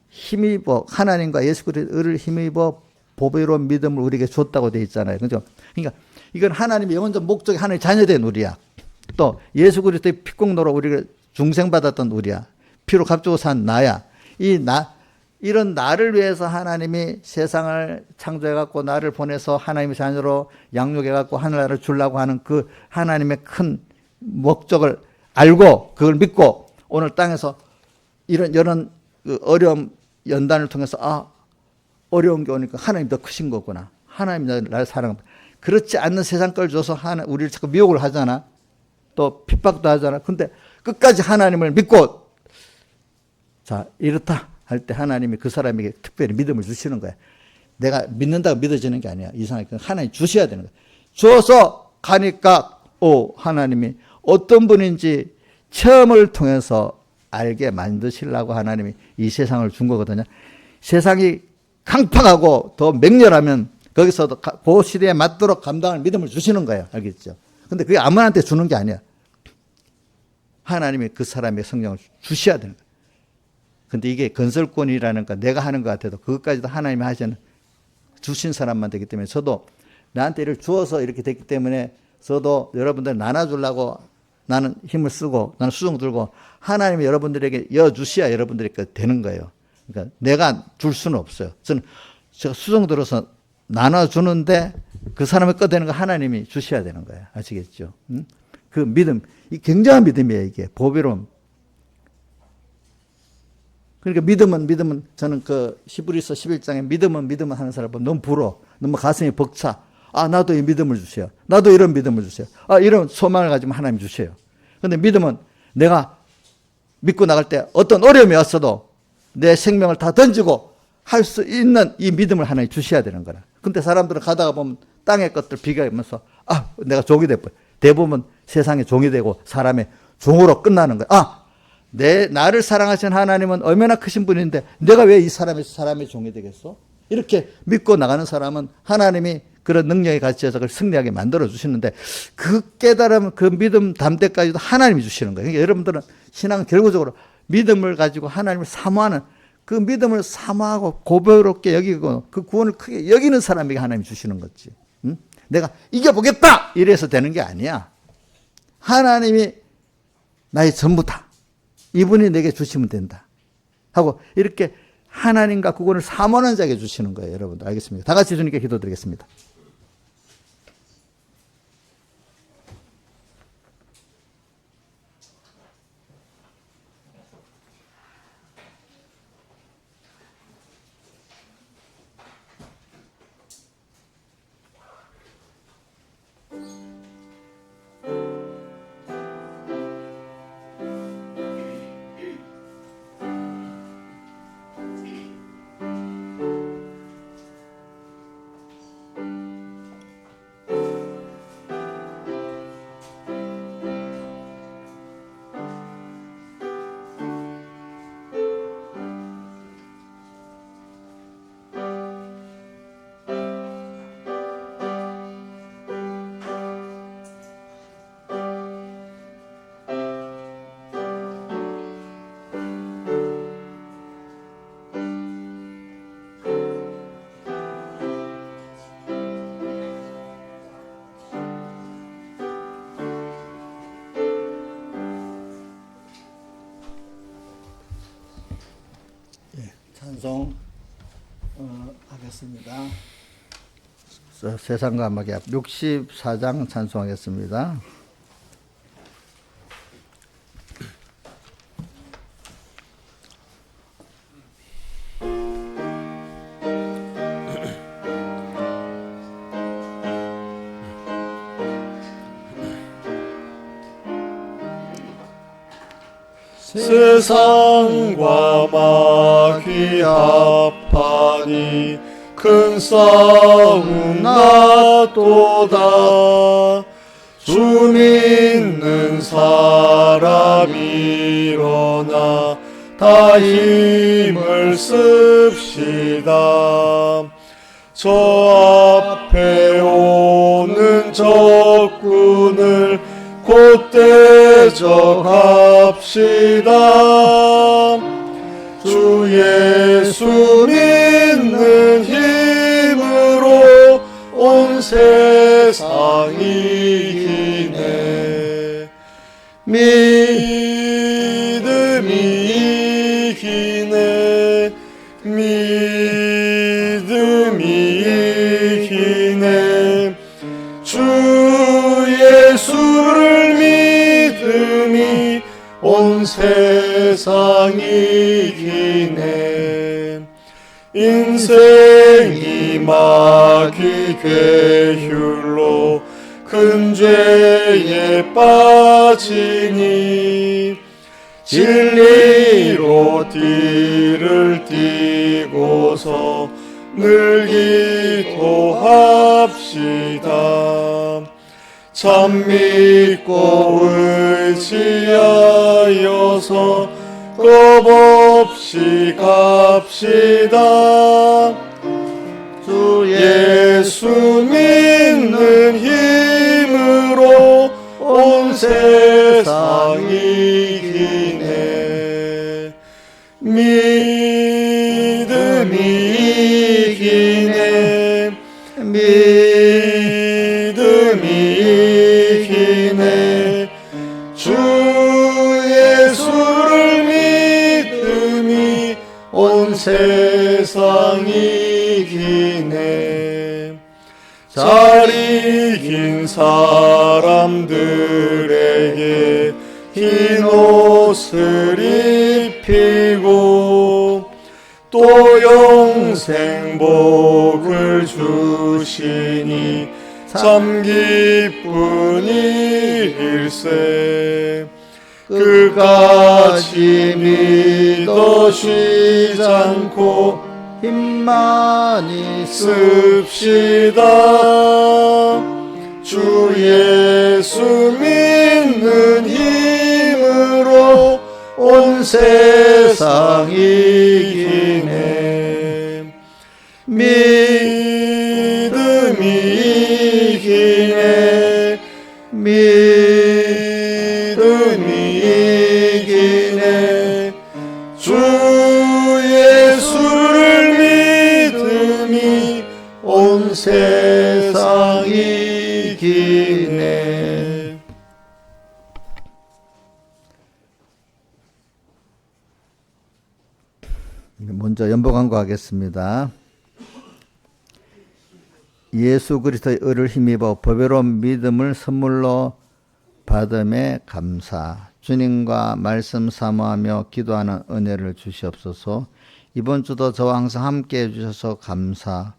힘입어 하나님과 예수 그리스도의 의를 힘입어 보배로운 믿음을 우리에게 줬다고 되어 있잖아요. 그죠? 그러니까 이건 하나님의 영원적 목적이 하나님의 자녀된 우리야. 또 예수 그리스도의 피공로로 우리를 중생받았던 우리야. 피로 값주고 산 나야. 이런 나를 위해서 하나님이 세상을 창조해갖고 나를 보내서 하나님의 자녀로 양육해갖고 하늘나라를 주려고 하는 그 하나님의 큰 목적을 알고 그걸 믿고 오늘 땅에서 이런 그 어려움 연단을 통해서 어려운 게 오니까 하나님 더 크신 거구나. 하나님 나를 사랑합니다. 그렇지 않는 세상 걸 줘서 우리를 자꾸 미혹을 하잖아. 또 핍박도 하잖아. 근데 끝까지 하나님을 믿고, 자, 이렇다 할 때 하나님이 그 사람에게 특별히 믿음을 주시는 거야. 내가 믿는다고 믿어지는 게 아니야. 이상하게 하나님 주셔야 되는 거야. 주어서 가니까 하나님이 어떤 분인지 체험을 통해서 알게 만드시려고 하나님이 이 세상을 준 거거든요. 세상이 강팍하고 더 맹렬하면 거기서도 그 시대에 맞도록 감당할 믿음을 주시는 거예요. 알겠죠? 근데 그게 아무한테 주는 게 아니야. 하나님이 그 사람의 성령을 주셔야 되는 거예요. 근데 이게 건설권이라는 거 내가 하는 것 같아도 그것까지도 하나님이 하시는 주신 사람만 되기 때문에 저도 나한테 이를 주어서 이렇게 됐기 때문에 저도 여러분들 나눠주려고 나는 힘을 쓰고 나는 수종 들고 하나님이 여러분들에게 여주셔야 여러분들에게 되는 거예요. 그러니까 내가 줄 수는 없어요. 제가 수종 들어서 나눠주는데 그 사람의 거 되는 거 하나님이 주셔야 되는 거예요. 아시겠죠? 그 믿음, 이 굉장한 믿음이에요. 이게 보배로움. 그러니까 믿음은 저는 그 히브리서 11장에 믿음은 하는 사람 보면 너무 부러워. 너무 가슴이 벅차. 아, 나도 이 믿음을 주세요. 나도 이런 믿음을 주세요. 아, 이런 소망을 가지면 하나님 주세요. 근데 믿음은 내가 믿고 나갈 때 어떤 어려움이 왔어도 내 생명을 다 던지고 할 수 있는 이 믿음을 하나님 주셔야 되는 거라. 근데 사람들은 가다가 보면 땅의 것들 비교하면서 아, 내가 종이 돼버려. 대부분 세상의 종이 되고 사람의 종으로 끝나는 거야. 나를 사랑하신 하나님은 얼마나 크신 분인데 내가 왜 이 사람의 종이 되겠어? 이렇게 믿고 나가는 사람은 하나님이 그런 능력에 같이해서 그걸 승리하게 만들어 주시는데 그 깨달음, 그 믿음 담대까지도 하나님이 주시는 거예요. 그러니까 여러분들은 신앙은 결국적으로 믿음을 가지고 하나님을 사모하는 그 믿음을 사모하고 고배롭게 여기고 그 구원을 크게 여기는 사람에게 하나님이 주시는 거지. 응? 내가 이겨보겠다! 이래서 되는 게 아니야. 하나님이 나의 전부다. 이분이 내게 주시면 된다. 하고 이렇게 하나님과 그분을 사모하는 자에게 주시는 거예요. 여러분들 알겠습니까? 다 같이 주님께 기도드리겠습니다. 찬송 하겠습니다. 세상과 음악의 앞 64장 찬송하겠습니다. 세상과 마귀 합하니 큰 싸움 났도다. 주 믿는 사람 일어나 다 힘을 씁시다. 저 앞에 오는 적군을 곧 대적합시다. 주 예수 믿는 힘으로 온 세상 이기네. 믿음이 이기네. 믿음이 이기네. 주 예수를 믿음이 온 세상 이기네. 인생이 마귀 괴휼로 큰 죄에 빠지니 진리로 띠를 띠고서 늘 기도합시다. 참 믿고 의지하여서 겁없이 갑시다. 주 예수 믿는 힘으로 온 세상 이기네. 믿음이 이기네. 믿음이 이기네. 주 예수를 믿음이 온 세상 이기네. 잘 이긴 사람들에게 흰 옷을 입히고 또 영생 복을 주시니 참 기쁜 일일세. 끝까지 믿어 쉬지 않고 힘만이 씁시다. 주 예수 믿는 힘으로 온 세상 이기네. 믿음이 이기네. 믿음이 이기네. 주 예수를 믿음이 온 세상 이기네. 먼저 연보광고 하겠습니다. 예수 그리스도의 의를 힘입어 보배로운 믿음을 선물로 받음에 감사. 주님과 말씀 사모하며 기도하는 은혜를 주시옵소서. 이번 주도 저와 항상 함께 해주셔서 감사.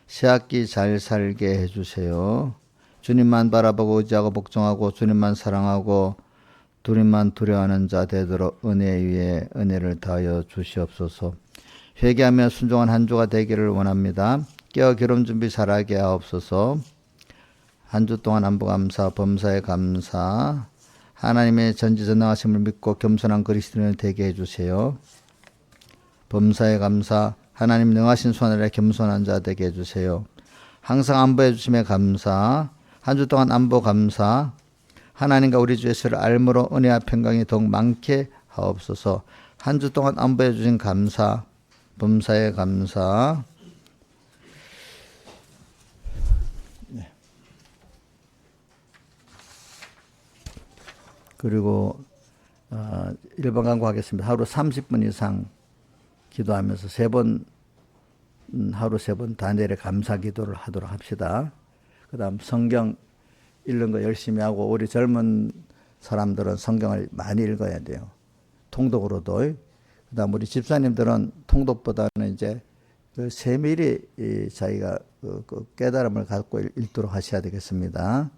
새학기 잘 살게 해주세요. 주님만 바라보고 의지하고 복종하고 주님만 사랑하고 주님만 두려워하는 자 되도록 은혜 위에 은혜를 더하여 주시옵소서. 회개하며 순종한 한 주가 되기를 원합니다. 깨어 결혼 준비 잘하게 하옵소서. 한 주 동안 안보 감사, 범사에 감사. 하나님의 전지전능하심을 믿고 겸손한 그리스도인을 되게 해주세요. 범사에 감사. 하나님 능하신 손 아래 겸손한 자 되게 해주세요. 항상 안보해 주심에 감사. 한 주 동안 안보 감사. 하나님과 우리 주 예수를 알므로 은혜와 평강이 더욱 많게 하옵소서. 한 주 동안 안보해 주신 감사. 범사에 감사. 그리고 1번 강구하겠습니다. 하루 30분 이상 기도하면서 하루 3번 다니엘의 감사 기도를 하도록 합시다. 그 다음 성경 읽는 거 열심히 하고, 우리 젊은 사람들은 성경을 많이 읽어야 돼요. 통독으로도. 그 다음 우리 집사님들은 통독보다는 이제 그 세밀히 자기가 그 깨달음을 갖고 읽도록 하셔야 되겠습니다.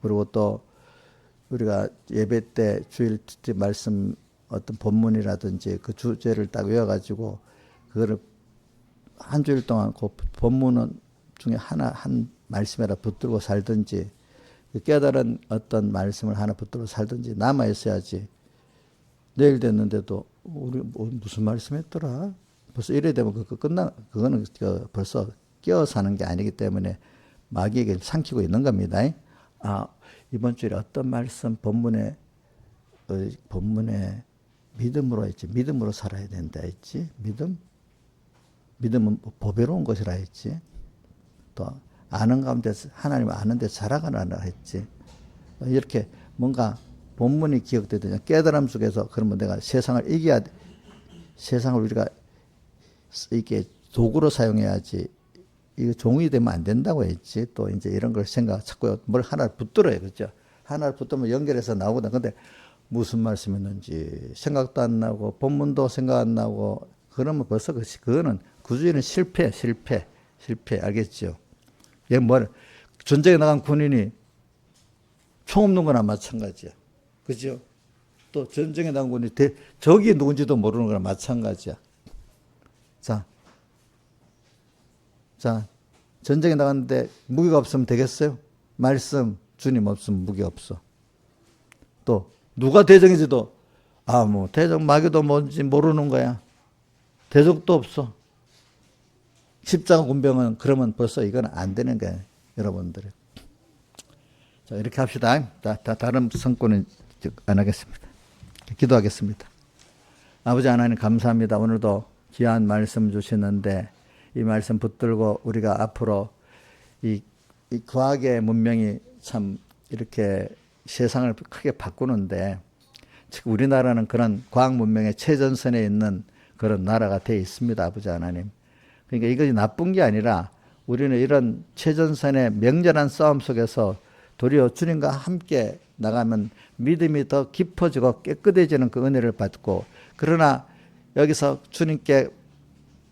그리고 또 우리가 예배 때 주일 말씀 어떤 본문이라든지 그 주제를 딱 외워가지고 그거를 한 주일 동안 그 본문 중에 한 말씀에다 붙들고 살든지, 그 깨달은 어떤 말씀을 하나 붙들고 살든지 남아 있어야지. 내일 됐는데도 우리 무슨 말씀했더라? 벌써 이래 되면 그거는 벌써 끼어 사는 게 아니기 때문에 마귀에게 삼키고 있는 겁니다. 이번 주에 어떤 말씀 본문에 믿음으로 했지. 믿음으로 살아야 된다 했지. 믿음은 보배로운 것이라 했지. 또 아는 가운데 하나님을 아는 데 자라가라 했지. 이렇게 뭔가 본문이 기억되든지 깨달음 속에서, 그러면 내가 세상을 이겨야 돼. 세상을 우리가 이게 도구로 사용해야지. 이거 종이 되면 안 된다고 했지. 또 이제 이런 걸 자꾸 뭘 하나를 붙들어요. 그렇죠? 하나를 붙들면 연결해서 나오거든. 근데 무슨 말씀했는지 생각도 안 나고, 본문도 생각 안 나고, 그러면 벌써 그거는 구주의는 실패. 알겠죠? 전쟁에 나간 군인이 총 없는 거나 마찬가지야. 그죠? 또 전쟁에 나온 군이 적이 누군지도 모르는 거나 마찬가지야. 자, 전쟁에 나갔는데 무기가 없으면 되겠어요? 말씀, 주님 없으면 무기 없어. 또 누가 대적인지도 뭐 대적 마귀도 뭔지 모르는 거야. 대적도 없어. 십자가 군병은 그러면 벌써 이건 안 되는 거야, 여러분들. 자, 이렇게 합시다. 다른 성권은 안 하겠습니다. 기도하겠습니다. 아버지 하나님 감사합니다. 오늘도 귀한 말씀 주시는데 이 말씀 붙들고 우리가 앞으로 이 과학의 문명이 참 이렇게 세상을 크게 바꾸는데 지금 우리나라는 그런 과학 문명의 최전선에 있는 그런 나라가 되어 있습니다. 아버지 하나님. 그러니까 이것이 나쁜 게 아니라 우리는 이런 최전선의 명절한 싸움 속에서 도리어 주님과 함께 나가면 믿음이 더 깊어지고 깨끗해지는 그 은혜를 받고, 그러나 여기서 주님께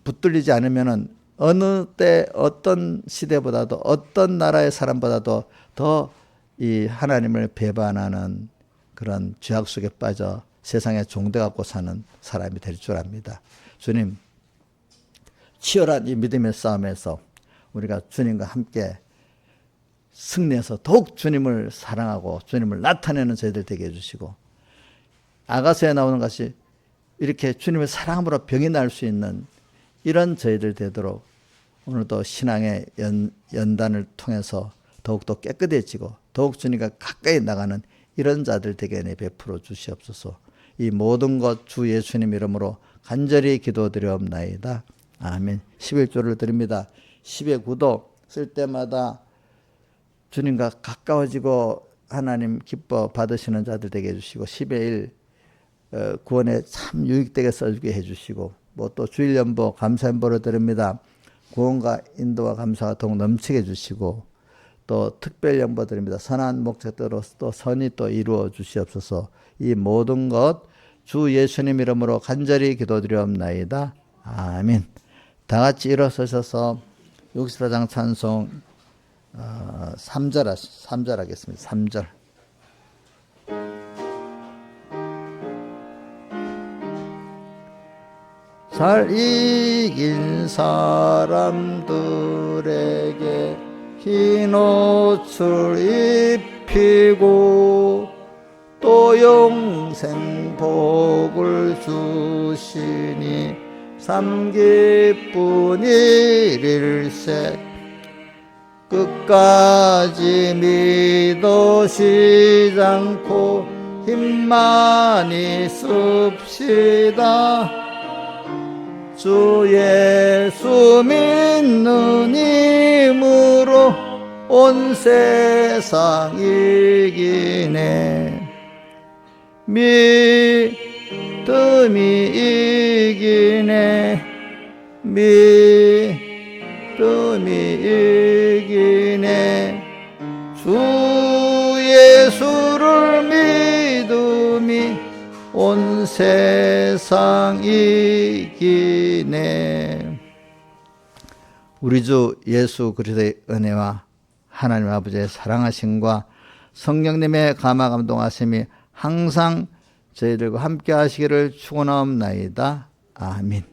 붙들리지 않으면은 어느 때 어떤 시대보다도 어떤 나라의 사람보다도 더 이 하나님을 배반하는 그런 죄악 속에 빠져 세상에 종대 갖고 사는 사람이 될 줄 압니다. 주님, 치열한 이 믿음의 싸움에서 우리가 주님과 함께 승리해서 더욱 주님을 사랑하고 주님을 나타내는 저희들 되게 해주시고, 아가서에 나오는 것이 이렇게 주님의 사랑으로 병이 날 수 있는 이런 저희들 되도록 오늘도 신앙의 연단을 통해서 더욱더 깨끗해지고 더욱 주님과 가까이 나가는 이런 자들 되게 베풀어 주시옵소서. 이 모든 것 주 예수님 이름으로 간절히 기도드리옵나이다. 아멘. 11조를 드립니다. 10의 9도 쓸 때마다 주님과 가까워지고 하나님 기뻐 받으시는 자들 되게 해주시고, 10의 1 구원에 참 유익되게 써주게 해주시고, 뭐 또 주일 연보 감사 연보를 드립니다. 구원과 인도와 감사가 더욱 넘치게 해주시고, 또 특별 연보 드립니다. 선한 목적대로 또 선이 또 이루어 주시옵소서. 이 모든 것 주 예수님 이름으로 간절히 기도드리옵나이다. 아멘. 다 같이 일어서셔서 64장 찬송 3절 하겠습니다. 3절. 잘 이긴 사람들에게 흰 옷을 입히고 또 영생 복을 주시니 삼 기쁜 일일세 끝까지 믿으시지 않고 힘만이 씁시다. 주 예수 믿는 힘으로 온 세상 이기네. 믿음이 이기네. 믿음이 이기네. 주 예수를 믿음이 온 세상 이기네. 우리 주 예수 그리스도의 은혜와 하나님 아버지의 사랑하심과 성령님의 감화 감동하심이 항상 저희들과 함께 하시기를 축원하옵나이다. 아멘.